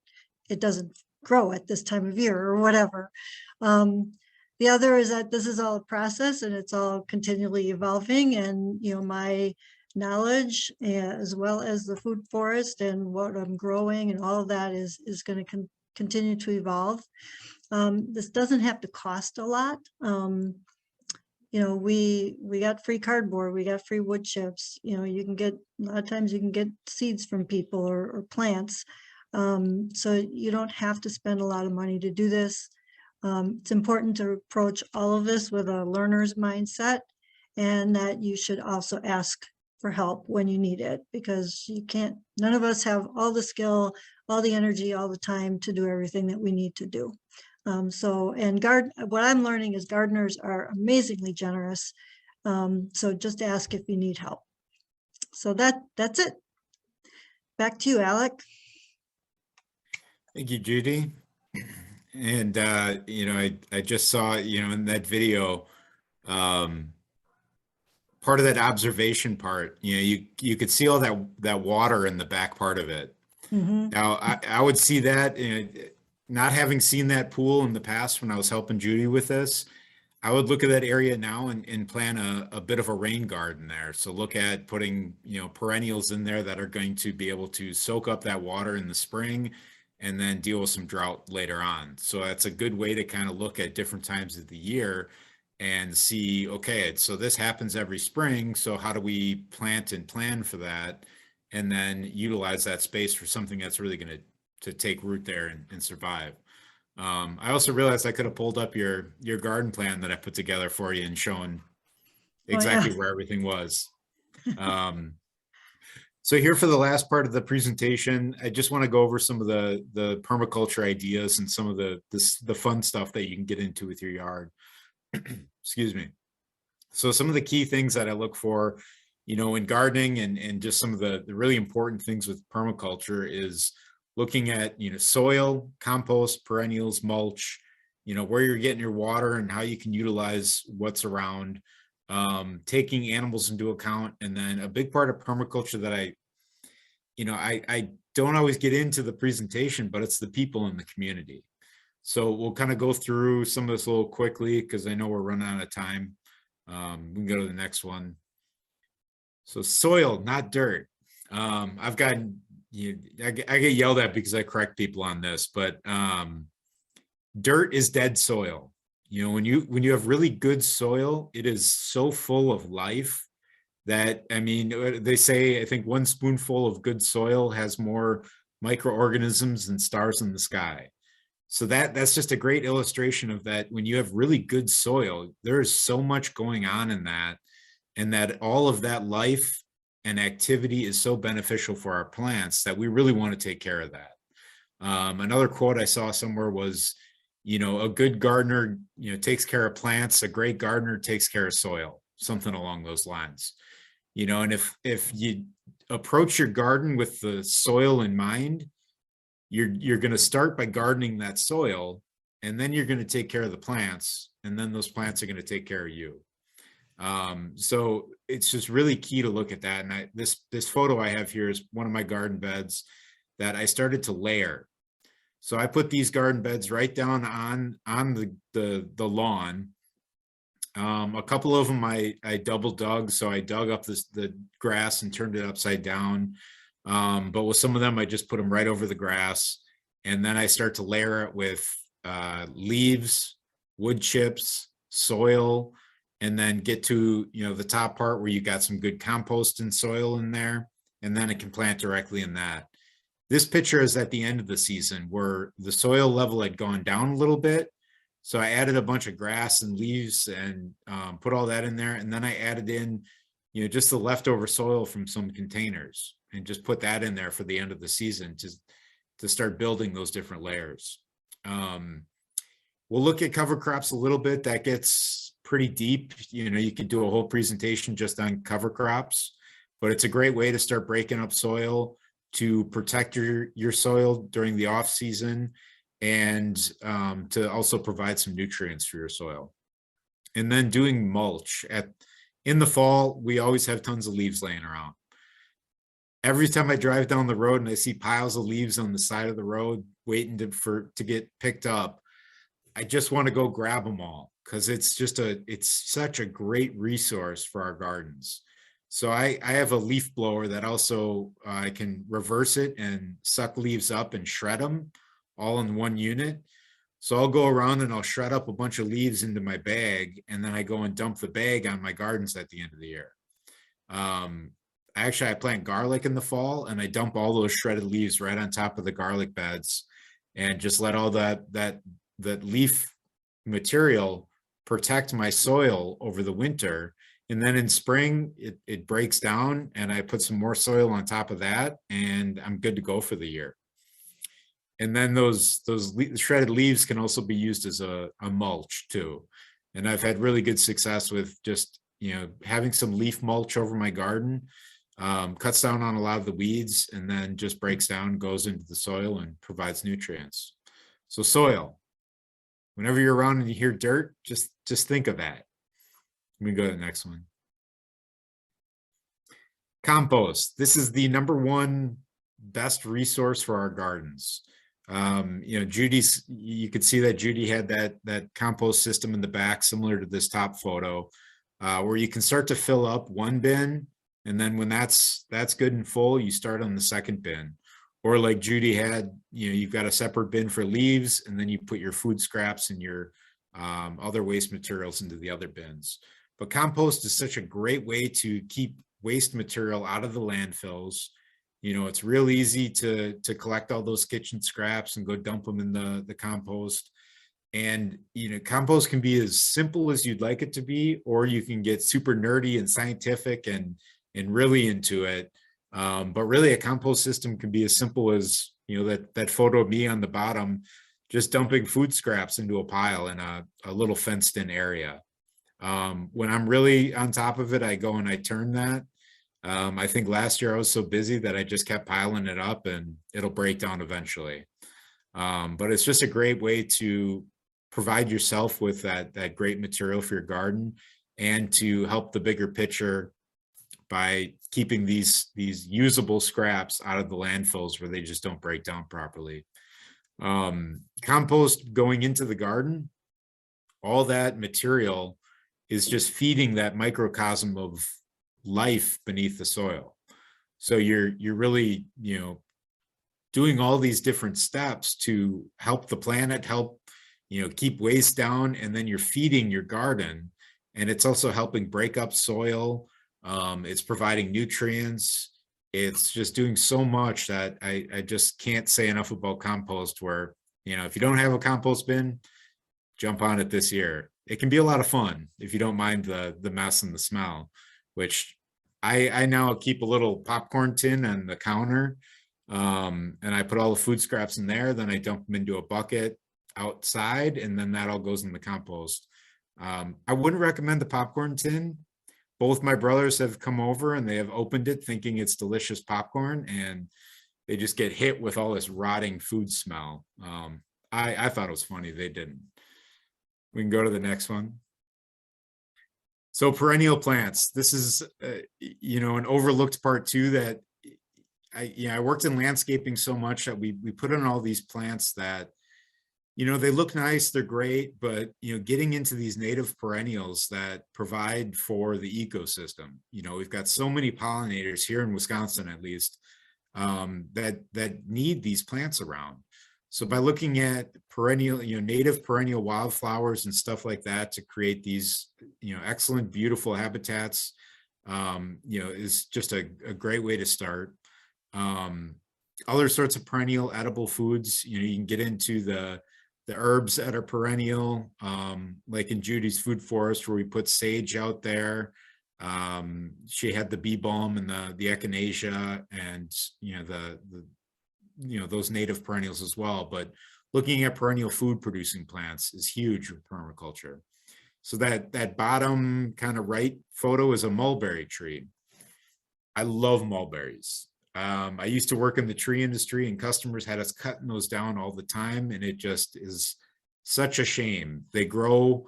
it doesn't grow at this time of year or whatever. The other is that this is all a process and it's all continually evolving, and, you know, my knowledge as well as the food forest and what I'm growing and all of that is going to continue to evolve. This doesn't have to cost a lot. You know, we got free cardboard, we got free wood chips, you know, you can get, a lot of times you can get seeds from people or plants. So you don't have to spend a lot of money to do this. It's important to approach all of this with a learner's mindset, and that you should also ask for help when you need it, because you can't, none of us have all the skill, all the energy, all the time to do everything that we need to do. What I'm learning is gardeners are amazingly generous. So just ask if you need help. So that's it. Back to you, Alec. Thank you, Judy. And you know, I just saw, you know, in that video, part of that observation part, you know, you could see all that water in the back part of it. Mhm. Now, I would see that, not having seen that pool in the past when I was helping Judy with this, I would look at that area now and plan a bit of a rain garden there. So look at putting, you know, perennials in there that are going to be able to soak up that water in the spring and then deal with some drought later on. So that's a good way to kind of look at different times of the year and see, okay, so this happens every spring. So how do we plant and plan for that? And then utilize that space for something that's really going to take root there and survive. I also realized I could have pulled up your garden plan that I put together for you and shown Oh, yeah. exactly where everything was. So here for the last part of the presentation, I just want to go over some of the permaculture ideas and some of the fun stuff that you can get into with your yard. Excuse me. So some of the key things that I look for, you know, in gardening and just some of the really important things with permaculture is looking at, you know, soil, compost, perennials, mulch, you know, where you're getting your water and how you can utilize what's around, taking animals into account. And then a big part of permaculture that I don't always get into the presentation, but it's the people in the community. So we'll kind of go through some of this a little quickly because I know we're running out of time. We can go to the next one. So soil, not dirt. I've gotten, I get yelled at because I correct people on this, but dirt is dead soil. You know, when you have really good soil, it is so full of life that, I mean, they say, I think one spoonful of good soil has more microorganisms than stars in the sky. So that's just a great illustration of that. When you have really good soil, there is so much going on in that, and that all of that life and activity is so beneficial for our plants that we really want to take care of that. Another quote I saw somewhere was, you know, a good gardener, you know, takes care of plants. A great gardener takes care of soil, something along those lines. You know, and if you approach your garden with the soil in mind, you're going to start by gardening that soil, and then you're going to take care of the plants, and then those plants are going to take care of you. So it's just really key to look at that. And this photo I have here is one of my garden beds that I started to layer. So I put these garden beds right down on the lawn. A couple of them I double dug, so I dug up the grass and turned it upside down. But with some of them, I just put them right over the grass, and then I start to layer it with leaves, wood chips, soil, and then get to, you know, the top part where you got some good compost and soil in there, and then it can plant directly in that. This picture is at the end of the season where the soil level had gone down a little bit. So I added a bunch of grass and leaves and put all that in there. And then I added in, you know, just the leftover soil from some containers and just put that in there for the end of the season to start building those different layers. We'll look at cover crops a little bit. That gets pretty deep. You know, you could do a whole presentation just on cover crops, but it's a great way to start breaking up soil, to protect your soil during the off season, and to also provide some nutrients for your soil. And then doing mulch In the fall, we always have tons of leaves laying around. Every time I drive down the road and I see piles of leaves on the side of the road waiting to get picked up, I just want to go grab them all because it's such a great resource for our gardens. So I have a leaf blower that also I can reverse it and suck leaves up and shred them all in one unit. So I'll go around and I'll shred up a bunch of leaves into my bag, and then I go and dump the bag on my gardens at the end of the year. Actually, I plant garlic in the fall, and I dump all those shredded leaves right on top of the garlic beds, and just let all that leaf material protect my soil over the winter. And then in spring, it breaks down, and I put some more soil on top of that, and I'm good to go for the year. And then those shredded leaves can also be used as a mulch too. And I've had really good success with just, having some leaf mulch over my garden. Cuts down on a lot of the weeds, and then just breaks down, goes into the soil, and provides nutrients. So soil, whenever you're around and you hear dirt, just think of that. Let me go to the next one. Compost. This is the #1 best resource for our gardens. You could see that Judy had that compost system in the back, similar to this top photo, where you can start to fill up one bin, and then when that's good and full, you start on the second bin. Or like Judy had, you've got a separate bin for leaves, and then you put your food scraps and your other waste materials into the other bins. But compost is such a great way to keep waste material out of the landfills. It's real easy to collect all those kitchen scraps and go dump them in the compost. And, compost can be as simple as you'd like it to be, or you can get super nerdy and scientific and really into it. But really a compost system can be as simple as, that photo of me on the bottom, just dumping food scraps into a pile in a little fenced in area. When I'm really on top of it, I go and I turn that. I think last year I was so busy that I just kept piling it up, and it'll break down eventually. But it's just a great way to provide yourself with that great material for your garden, and to help the bigger picture by keeping these usable scraps out of the landfills where they just don't break down properly. Compost going into the garden, all that material is just feeding that microcosm of life beneath the soil. So you're really, doing all these different steps to help the planet, help, keep waste down, and then you're feeding your garden. And it's also helping break up soil. It's providing nutrients. It's just doing so much that I just can't say enough about compost, where, if you don't have a compost bin, jump on it this year. It can be a lot of fun if you don't mind the mess and the smell, which I now keep a little popcorn tin on the counter, and I put all the food scraps in there. Then I dump them into a bucket outside, and then that all goes in the compost. I wouldn't recommend the popcorn tin. Both my brothers have come over and they have opened it thinking it's delicious popcorn, and they just get hit with all this rotting food smell. I thought it was funny. They didn't. We can go to the next one. So perennial plants. This is, an overlooked part too, that I worked in landscaping so much that we put in all these plants that, they look nice, they're great, but, getting into these native perennials that provide for the ecosystem, we've got so many pollinators here in Wisconsin, at least, that need these plants around. So by looking at perennial, native perennial wildflowers and stuff like that to create these, excellent, beautiful habitats, is just a great way to start. Other sorts of perennial edible foods, you can get into the herbs that are perennial, like in Judy's food forest, where we put sage out there. She had the bee balm and the echinacea, and those native perennials as well. But looking at perennial food producing plants is huge with permaculture. So that bottom kind of right photo is a mulberry tree. I love mulberries. I used to work in the tree industry, and customers had us cutting those down all the time, and it just is such a shame. They grow,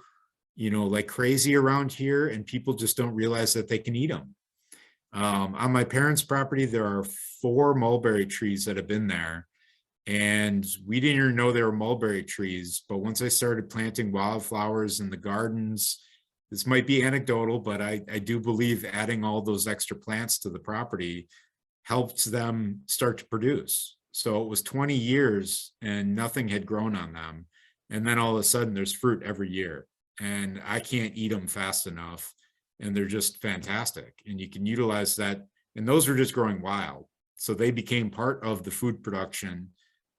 like crazy around here, and people just don't realize that they can eat them. On my parents' property, there are 4 mulberry trees that have been there, and we didn't even know they were mulberry trees. But once I started planting wildflowers in the gardens, this might be anecdotal, but I do believe adding all those extra plants to the property helped them start to produce. So it was 20 years and nothing had grown on them. And then all of a sudden there's fruit every year, and I can't eat them fast enough. And they're just fantastic. And you can utilize that. And those were just growing wild. So they became part of the food production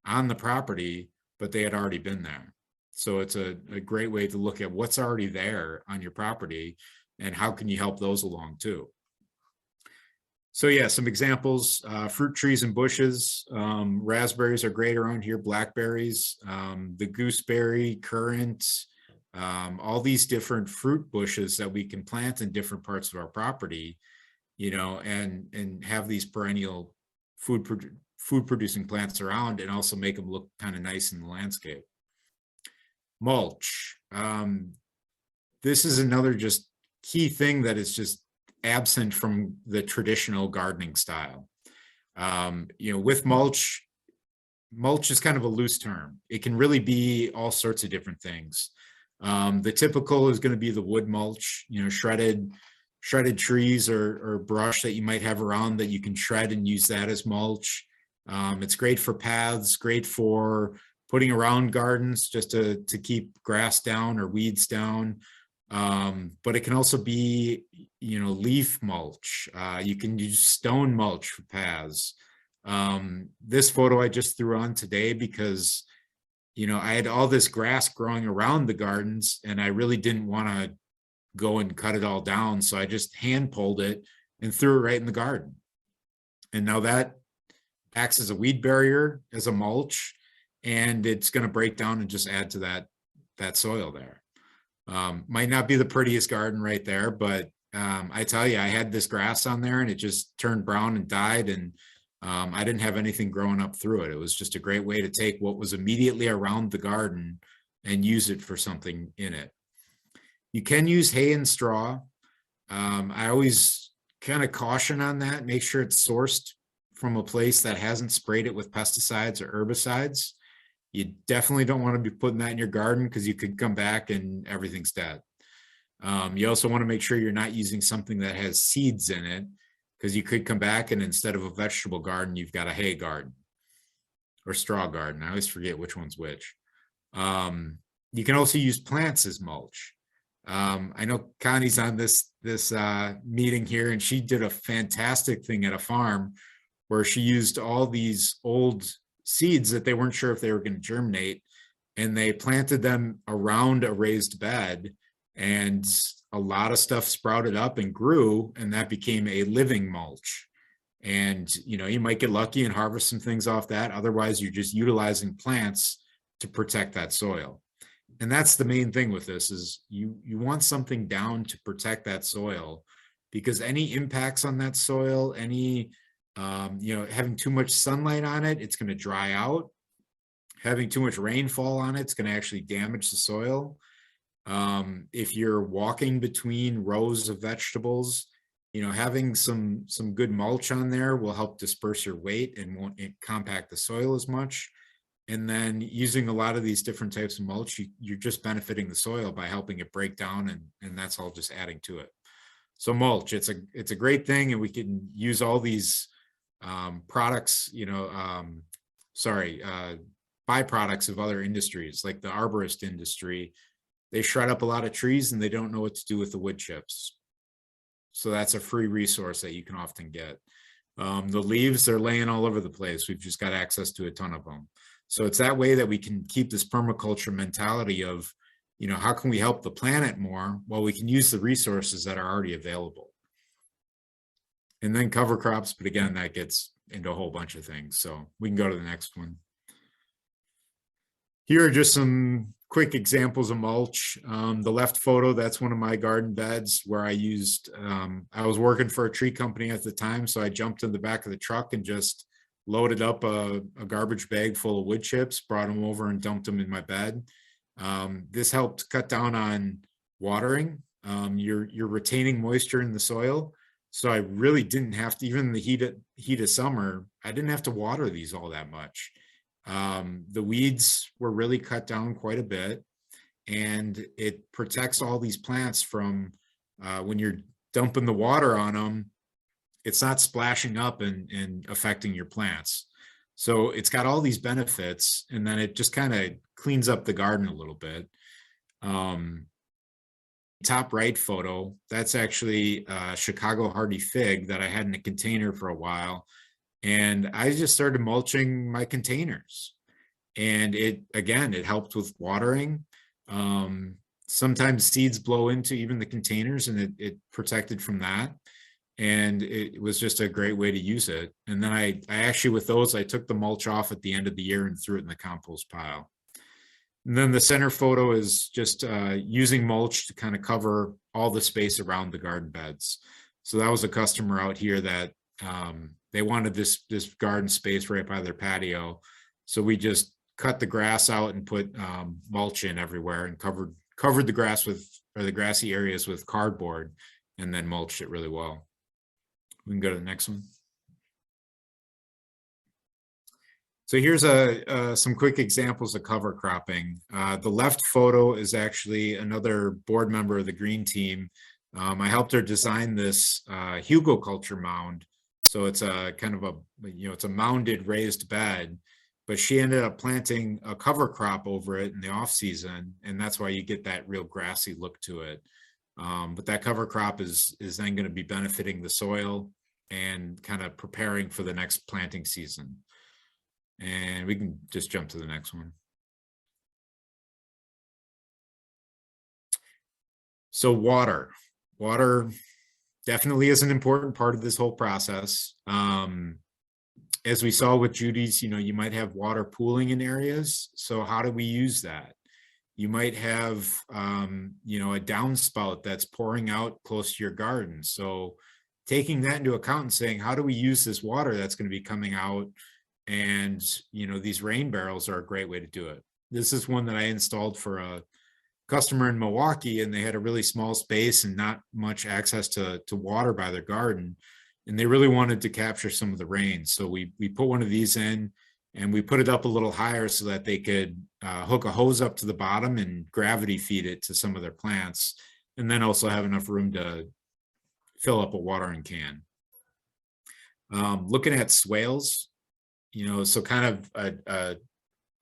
on the property, but they had already been there. So it's a great way to look at what's already there on your property and how can you help those along too. So yeah, some examples, fruit trees and bushes. Raspberries are great around here, blackberries, the gooseberry, currant, all these different fruit bushes that we can plant in different parts of our property, and have these perennial food producing plants around, and also make them look kind of nice in the landscape. Mulch. This is another just key thing that is just absent from the traditional gardening style. With mulch is kind of a loose term. It can really be all sorts of different things. The typical is going to be the wood mulch, shredded trees or brush that you might have around that you can shred and use that as mulch. It's great for paths, great for putting around gardens just to keep grass down or weeds down. But it can also be, leaf mulch. You can use stone mulch for paths. This photo I just threw on today because, I had all this grass growing around the gardens and I really didn't want to go and cut it all down. So I just hand pulled it and threw it right in the garden. And now that acts as a weed barrier, as a mulch, and it's going to break down and just add to that soil there. Might not be the prettiest garden right there, but I tell you, I had this grass on there and it just turned brown and died, and I didn't have anything growing up through it. It was just a great way to take what was immediately around the garden and use it for something in it. You can use hay and straw. I always kind of caution on that. Make sure it's sourced from a place that hasn't sprayed it with pesticides or herbicides. You definitely don't want to be putting that in your garden because you could come back and everything's dead. You also want to make sure you're not using something that has seeds in it, because you could come back and instead of a vegetable garden, you've got a hay garden or straw garden. I always forget which one's which. You can also use plants as mulch. I know Connie's on this meeting here, and she did a fantastic thing at a farm where she used all these old seeds that they weren't sure if they were going to germinate, and they planted them around a raised bed, and a lot of stuff sprouted up and grew, and that became a living mulch. And you might get lucky and harvest some things off that. Otherwise, you're just utilizing plants to protect that soil. And that's the main thing with this, is you want something down to protect that soil, because any impacts on that soil, any having too much sunlight on it, it's going to dry out. Having too much rainfall on it, it's going to actually damage the soil. If you're walking between rows of vegetables, having some good mulch on there will help disperse your weight and won't compact the soil as much. And then using a lot of these different types of mulch, you're just benefiting the soil by helping it break down, and that's all just adding to it. So mulch, it's a great thing, and we can use all these products, byproducts of other industries, like the arborist industry. They shred up a lot of trees and they don't know what to do with the wood chips. So that's a free resource that you can often get. The leaves, they're laying all over the place. We've just got access to a ton of them. So it's that way that we can keep this permaculture mentality of, how can we help the planet more while we can use the resources that are already available. And then cover crops, but again, that gets into a whole bunch of things. So we can go to the next one. Here are just some quick examples of mulch. The left photo, that's one of my garden beds where I used, I was working for a tree company at the time, so I jumped in the back of the truck and just loaded up a garbage bag full of wood chips, brought them over and dumped them in my bed. This helped cut down on watering. You're retaining moisture in the soil. So I really didn't have to, even in the heat of summer, I didn't have to water these all that much. The weeds were really cut down quite a bit, and it protects all these plants from when you're dumping the water on them, it's not splashing up and affecting your plants. So it's got all these benefits, and then it just kind of cleans up the garden a little bit. Top right photo, that's actually Chicago hardy fig that I had in a container for a while. And I just started mulching my containers. And it helped with watering. Sometimes seeds blow into even the containers, and it protected from that. And it was just a great way to use it. And then I actually, with those, I took the mulch off at the end of the year and threw it in the compost pile. And then the center photo is just using mulch to kind of cover all the space around the garden beds. So that was a customer out here that they wanted this garden space right by their patio. So we just cut the grass out and put mulch in everywhere and covered the grass or the grassy areas with cardboard, and then mulched it really well. We can go to the next one. So here's some quick examples of cover cropping. The left photo is actually another board member of the green team. I helped her design this hugelkultur mound. So it's a kind of it's a mounded raised bed, but she ended up planting a cover crop over it in the off season. And that's why you get that real grassy look to it. But that cover crop is then going to be benefiting the soil and kind of preparing for the next planting season. And we can just jump to the next one. So water definitely is an important part of this whole process. As we saw with Judy's, you might have water pooling in areas. So how do we use that? You might have, a downspout that's pouring out close to your garden. So taking that into account and saying, how do we use this water that's going to be coming out? And, these rain barrels are a great way to do it. This is one that I installed for a customer in Milwaukee, and they had a really small space and not much access to water by their garden. And they really wanted to capture some of the rain. So we put one of these in, and we put it up a little higher so that they could hook a hose up to the bottom and gravity feed it to some of their plants, and then also have enough room to fill up a watering can. Looking at swales, so kind of a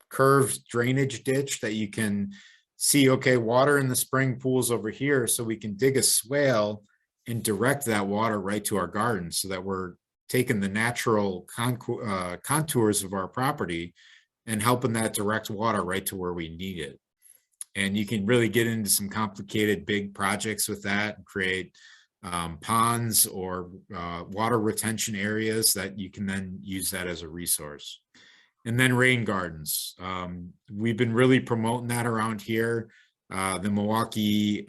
curved drainage ditch that you can see, okay, water in the spring pools over here, so we can dig a swale and direct that water right to our garden, so that we're taking the natural contours of our property and helping that direct water right to where we need it. And you can really get into some complicated big projects with that and create ponds or water retention areas that you can then use that as a resource. And then rain gardens. We've been really promoting that around here. The Milwaukee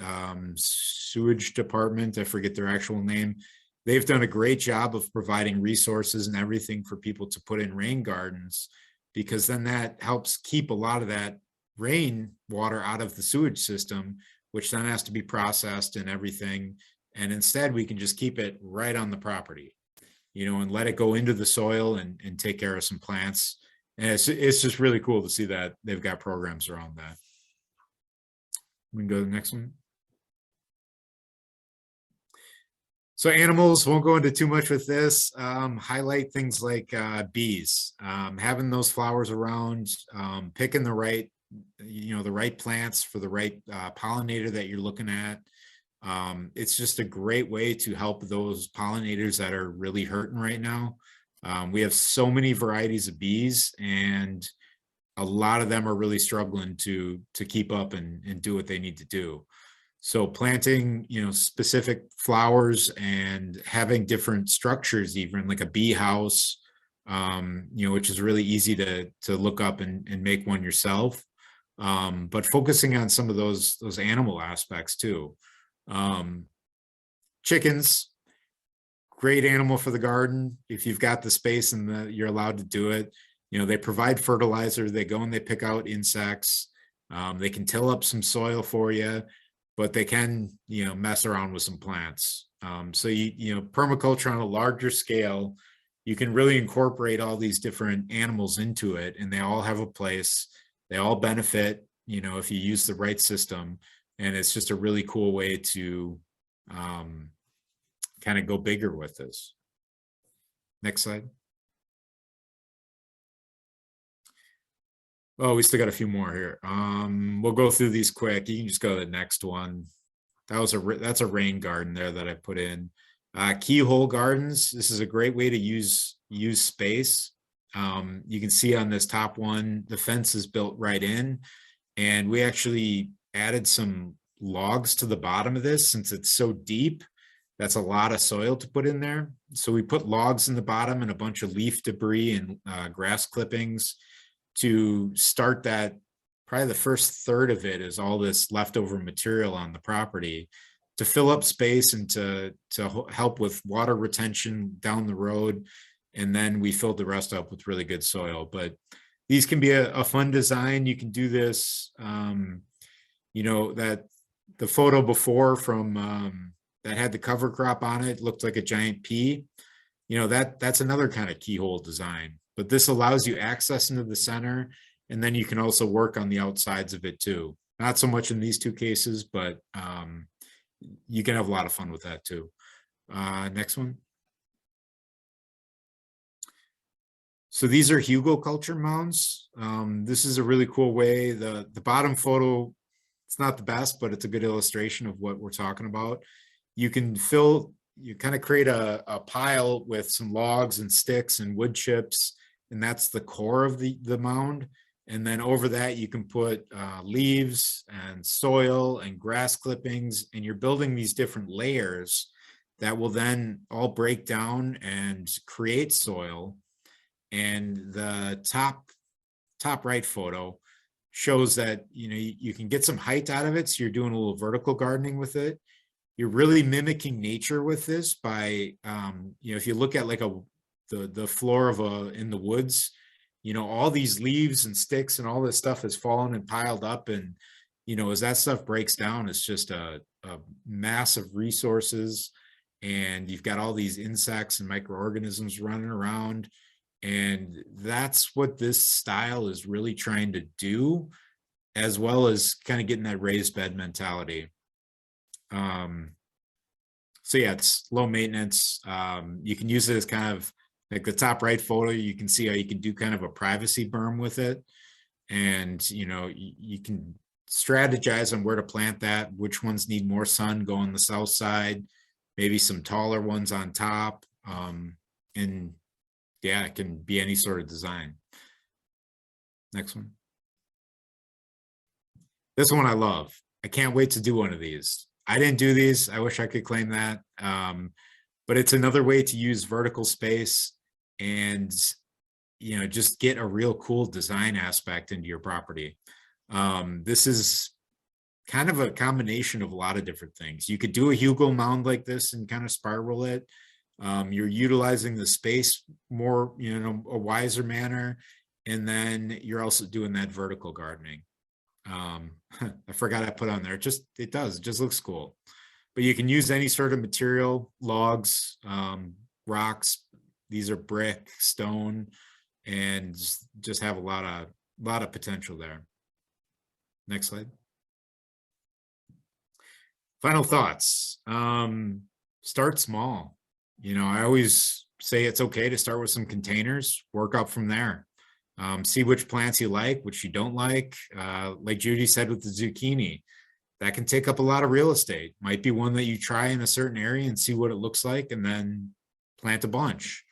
Sewage Department, I forget their actual name, they've done a great job of providing resources and everything for people to put in rain gardens, because then that helps keep a lot of that rain water out of the sewage system, which then has to be processed and everything. And instead, we can just keep it right on the property, and let it go into the soil and take care of some plants. And it's just really cool to see that they've got programs around that. We can go to the next one. So animals, won't go into too much with this. Highlight things like bees, having those flowers around, picking the right, the right plants for the right pollinator that you're looking at. It's just a great way to help those pollinators that are really hurting right now. We have so many varieties of bees, and a lot of them are really struggling to keep up and do what they need to do. So planting, specific flowers and having different structures, even like a bee house, which is really easy to look up and make one yourself. But focusing on some of those animal aspects too. Chickens, great animal for the garden. If you've got the space and you're allowed to do it, they provide fertilizer. They go and they pick out insects. They can till up some soil for you. but they can, mess around with some plants. So permaculture on a larger scale, you can really incorporate all these different animals into it, and they all have a place. They all benefit, if you use the right system. And it's just a really cool way to kind of go bigger with this. Next slide. Oh, we still got a few more here. We'll go through these quick. You can just go to the next one. That's a rain garden there that I put in. Keyhole gardens. This is a great way to use space. You can see on this top one, the fence is built right in, and we actually added some logs to the bottom of this since it's so deep. That's a lot of soil to put in there. So we put logs in the bottom and a bunch of leaf debris and grass clippings to start that. Probably the first third of it is all this leftover material on the property to fill up space and to help with water retention down the road. And then we filled the rest up with really good soil. But these can be a fun design. You can do this, that the photo before from that had the cover crop on it looked like a giant pea. That's another kind of keyhole design. But this allows you access into the center, and then you can also work on the outsides of it too. Not so much in these two cases, but you can have a lot of fun with that too. Next one. So these are hugelkultur mounds. This is a really cool way. The bottom photo, it's not the best, but it's a good illustration of what we're talking about. You kind of create a pile with some logs and sticks and wood chips, and that's the core of the mound. And then over that, you can put leaves and soil and grass clippings, and you're building these different layers that will then all break down and create soil. And the top right photo shows that you can get some height out of it. So you're doing a little vertical gardening with it. You're really mimicking nature with this by if you look at like the floor of in the woods, all these leaves and sticks and all this stuff has fallen and piled up, and as that stuff breaks down, it's just a mass of resources, and you've got all these insects and microorganisms running around. And that's what this style is really trying to do, as well as kind of getting that raised bed mentality. So yeah, it's low maintenance. You can use it as kind of like the top right photo. You can see how you can do kind of a privacy berm with it. And, you can strategize on where to plant that, which ones need more sun, go on the south side, maybe some taller ones on top. And yeah, it can be any sort of design. Next one. This one I love. I can't wait to do one of these. I didn't do these. I wish I could claim that. But it's another way to use vertical space and, just get a real cool design aspect into your property. This is kind of a combination of a lot of different things. You could do a hugel mound like this and kind of spiral it. You're utilizing the space more, a wiser manner. And then you're also doing that vertical gardening. I forgot I put on there. It just looks cool. But you can use any sort of material, logs, rocks. These are brick, stone, and just have a lot of potential there. Next slide. Final thoughts. Start small. I always say it's okay to start with some containers, work up from there. See which plants you like, which you don't like. Like Judy said with the zucchini, that can take up a lot of real estate. Might be one that you try in a certain area and see what it looks like, and then plant a bunch.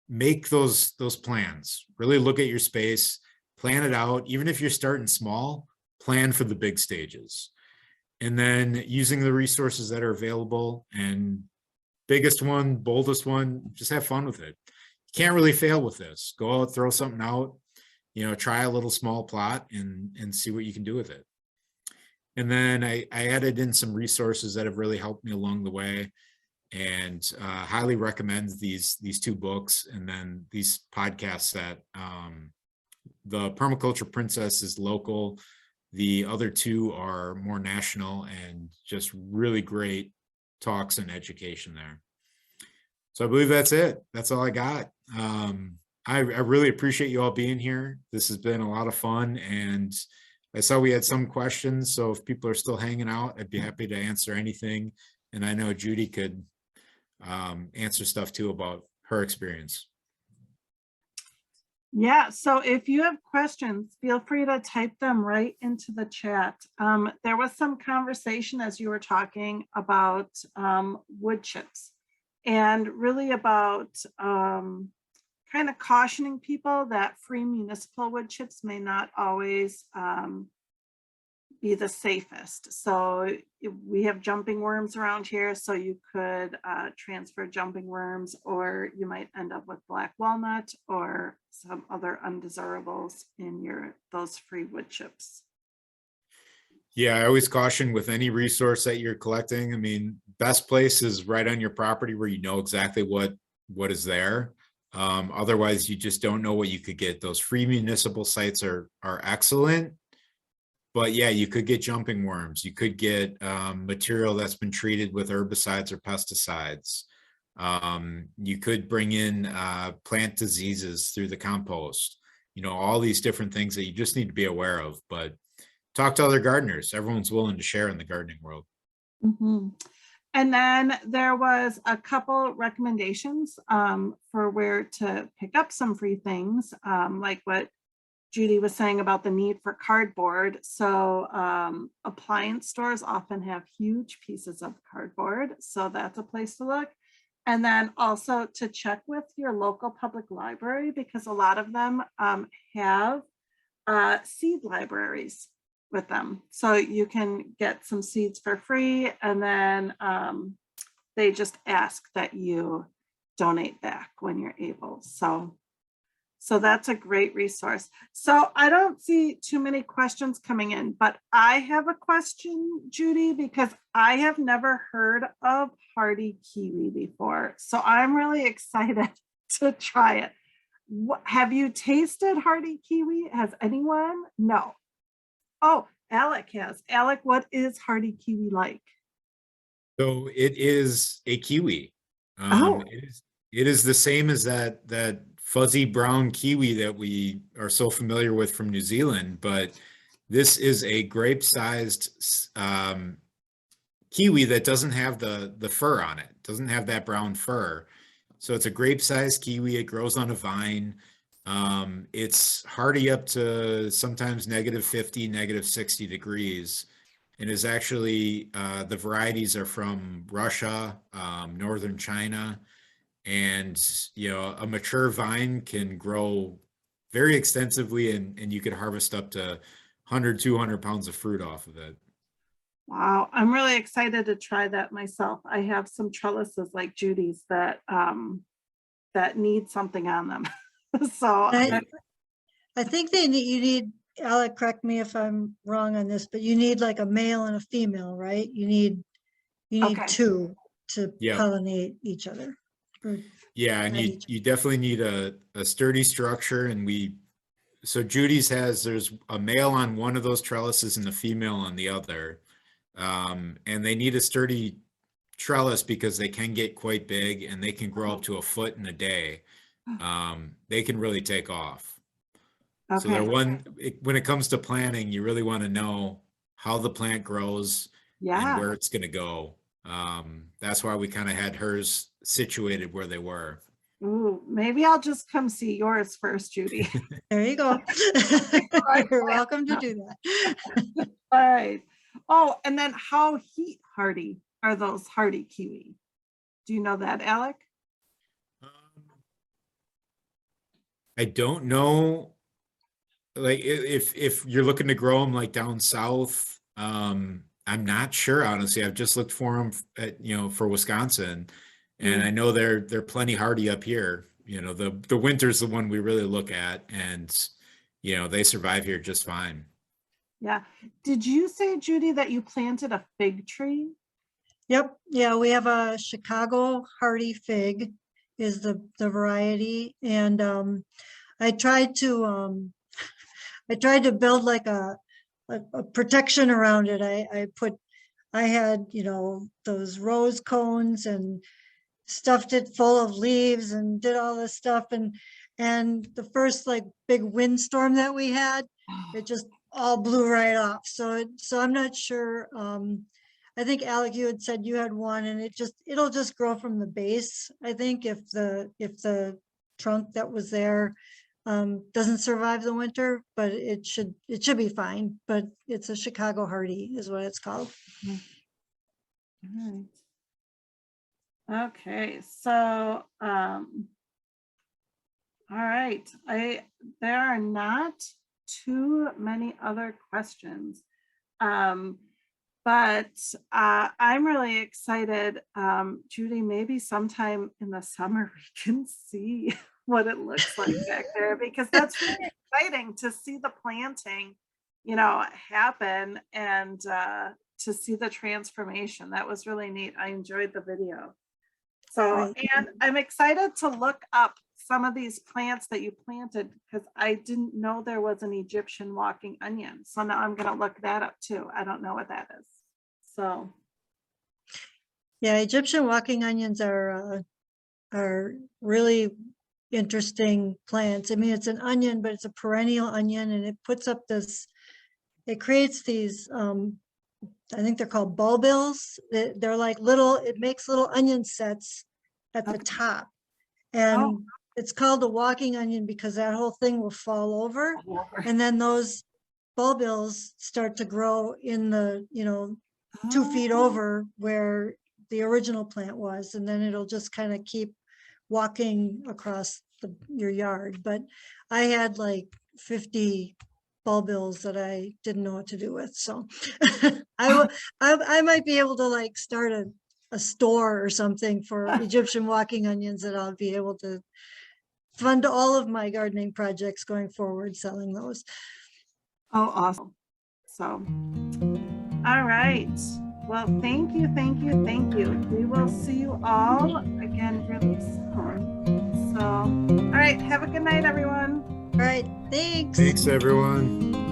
Make those plans. Really look at your space, plan it out. Even if you're starting small, plan for the big stages. And then using the resources that are available, and biggest one, boldest one, just have fun with it. You can't really fail with this. Go out, throw something out, try a little small plot and see what you can do with it. And then I added in some resources that have really helped me along the way, and highly recommend these two books, and then these podcasts that the Permaculture Princess is local. The other two are more national and just really great talks and education there. So I believe that's it. That's all I got. I really appreciate you all being here. This has been a lot of fun, and I saw we had some questions. So if people are still hanging out, I'd be happy to answer anything. And I know Judy could answer stuff too about her experience. Yeah, so if you have questions, feel free to type them right into the chat. There was some conversation as you were talking about wood chips, and really about kind of cautioning people that free municipal wood chips may not always be the safest. So we have jumping worms around here, so you could transfer jumping worms, or you might end up with black walnut or some other undesirables in those free wood chips. Yeah, I always caution with any resource that you're collecting. I mean, best place is right on your property where you know exactly what is there. Otherwise, you just don't know what you could get. Those free municipal sites are excellent. But yeah, you could get jumping worms. You could get material that's been treated with herbicides or pesticides. You could bring in plant diseases through the compost. You know, all these different things that you just need to be aware of. But talk to other gardeners. Everyone's willing to share in the gardening world. Mm-hmm. And then there was a couple recommendations for where to pick up some free things, like what Judy was saying about the need for cardboard. So appliance stores often have huge pieces of cardboard. So that's a place to look. And then also to check with your local public library, because a lot of them have seed libraries with them. So you can get some seeds for free, and then they just ask that you donate back when you're able. So that's a great resource. So I don't see too many questions coming in, but I have a question, Judy, because I have never heard of hardy kiwi before. So I'm really excited to try it. Have you tasted hardy kiwi? Has anyone? No. Oh, Alec has. Alec, what is hardy kiwi like? So it is a kiwi. Oh. It is the same as that fuzzy brown kiwi that we are so familiar with from New Zealand, but this is a grape-sized kiwi that doesn't have the fur on it, doesn't have that brown fur. So it's a grape-sized kiwi. It grows on a vine. It's hardy up to sometimes -50, -60 degrees, and is actually the varieties are from Russia, northern China. And you know, a mature vine can grow very extensively, and you could harvest up to 100, 200 pounds of fruit off of it. Wow, I'm really excited to try that myself. I have some trellises like Judy's that that need something on them. So I think you need, Alec, correct me if I'm wrong on this, but you need like a male and a female, right? You need Okay. two to Yeah. pollinate each other. Yeah, and you definitely need a sturdy structure. And so Judy's there's a male on one of those trellises and a female on the other. And they need a sturdy trellis because they can get quite big, and they can grow up to a foot in a day. They can really take off. So okay. when it comes to planting, you really want to know how the plant grows and Yeah. where it's going to go. That's why we kind of had hers situated where they were. Ooh, maybe I'll just come see yours first, Judy. There you go. You're welcome to do that. All right. Oh, and then how heat hardy are those hardy kiwi? Do you know that, Alec? I don't know. Like if you're looking to grow them like down south, I'm not sure, honestly. I've just looked for them at, for Wisconsin, and I know they're plenty hardy up here. You know, the winter's the one we really look at, and they survive here just fine. Yeah. Did you say, Judy, that you planted a fig tree? Yep. Yeah, we have a Chicago hardy fig is the variety, and I tried to build like a a protection around it. I had, those rose cones and stuffed it full of leaves and did all this stuff. And the first like big windstorm that we had, it just all blew right off. So I'm not sure. I think Alec, you had said you had one, and it'll just grow from the base. I think if the trunk that was there doesn't survive the winter, but it should be fine. But it's a Chicago hardy is what it's called. All right. Okay, so all right, there are not too many other questions. But I'm really excited. Judy, maybe sometime in the summer we can see what it looks like back there, because that's really exciting to see the planting, happen, and to see the transformation. That was really neat. I enjoyed the video. So, Right. and I'm excited to look up some of these plants that you planted, because I didn't know there was an Egyptian walking onion. So now I'm going to look that up too. I don't know what that is. So. Yeah, Egyptian walking onions are really interesting plants. I mean, it's an onion, but it's a perennial onion, and it creates these, I think they're called bulbils. They're like it makes little onion sets at the top. And it's called a walking onion because that whole thing will fall over. And then those bulbils start to grow in the, 2 feet over where the original plant was. And then it'll just kind of keep walking across your yard. But I had like 50 bulbils that I didn't know what to do with. So I might be able to like start a store or something for Egyptian walking onions that I'll be able to fund all of my gardening projects going forward, selling those. Oh, awesome. So, all right. Well, thank you. We will see you all again really soon. So, all right. Have a good night, everyone. All right. Thanks. Thanks, everyone.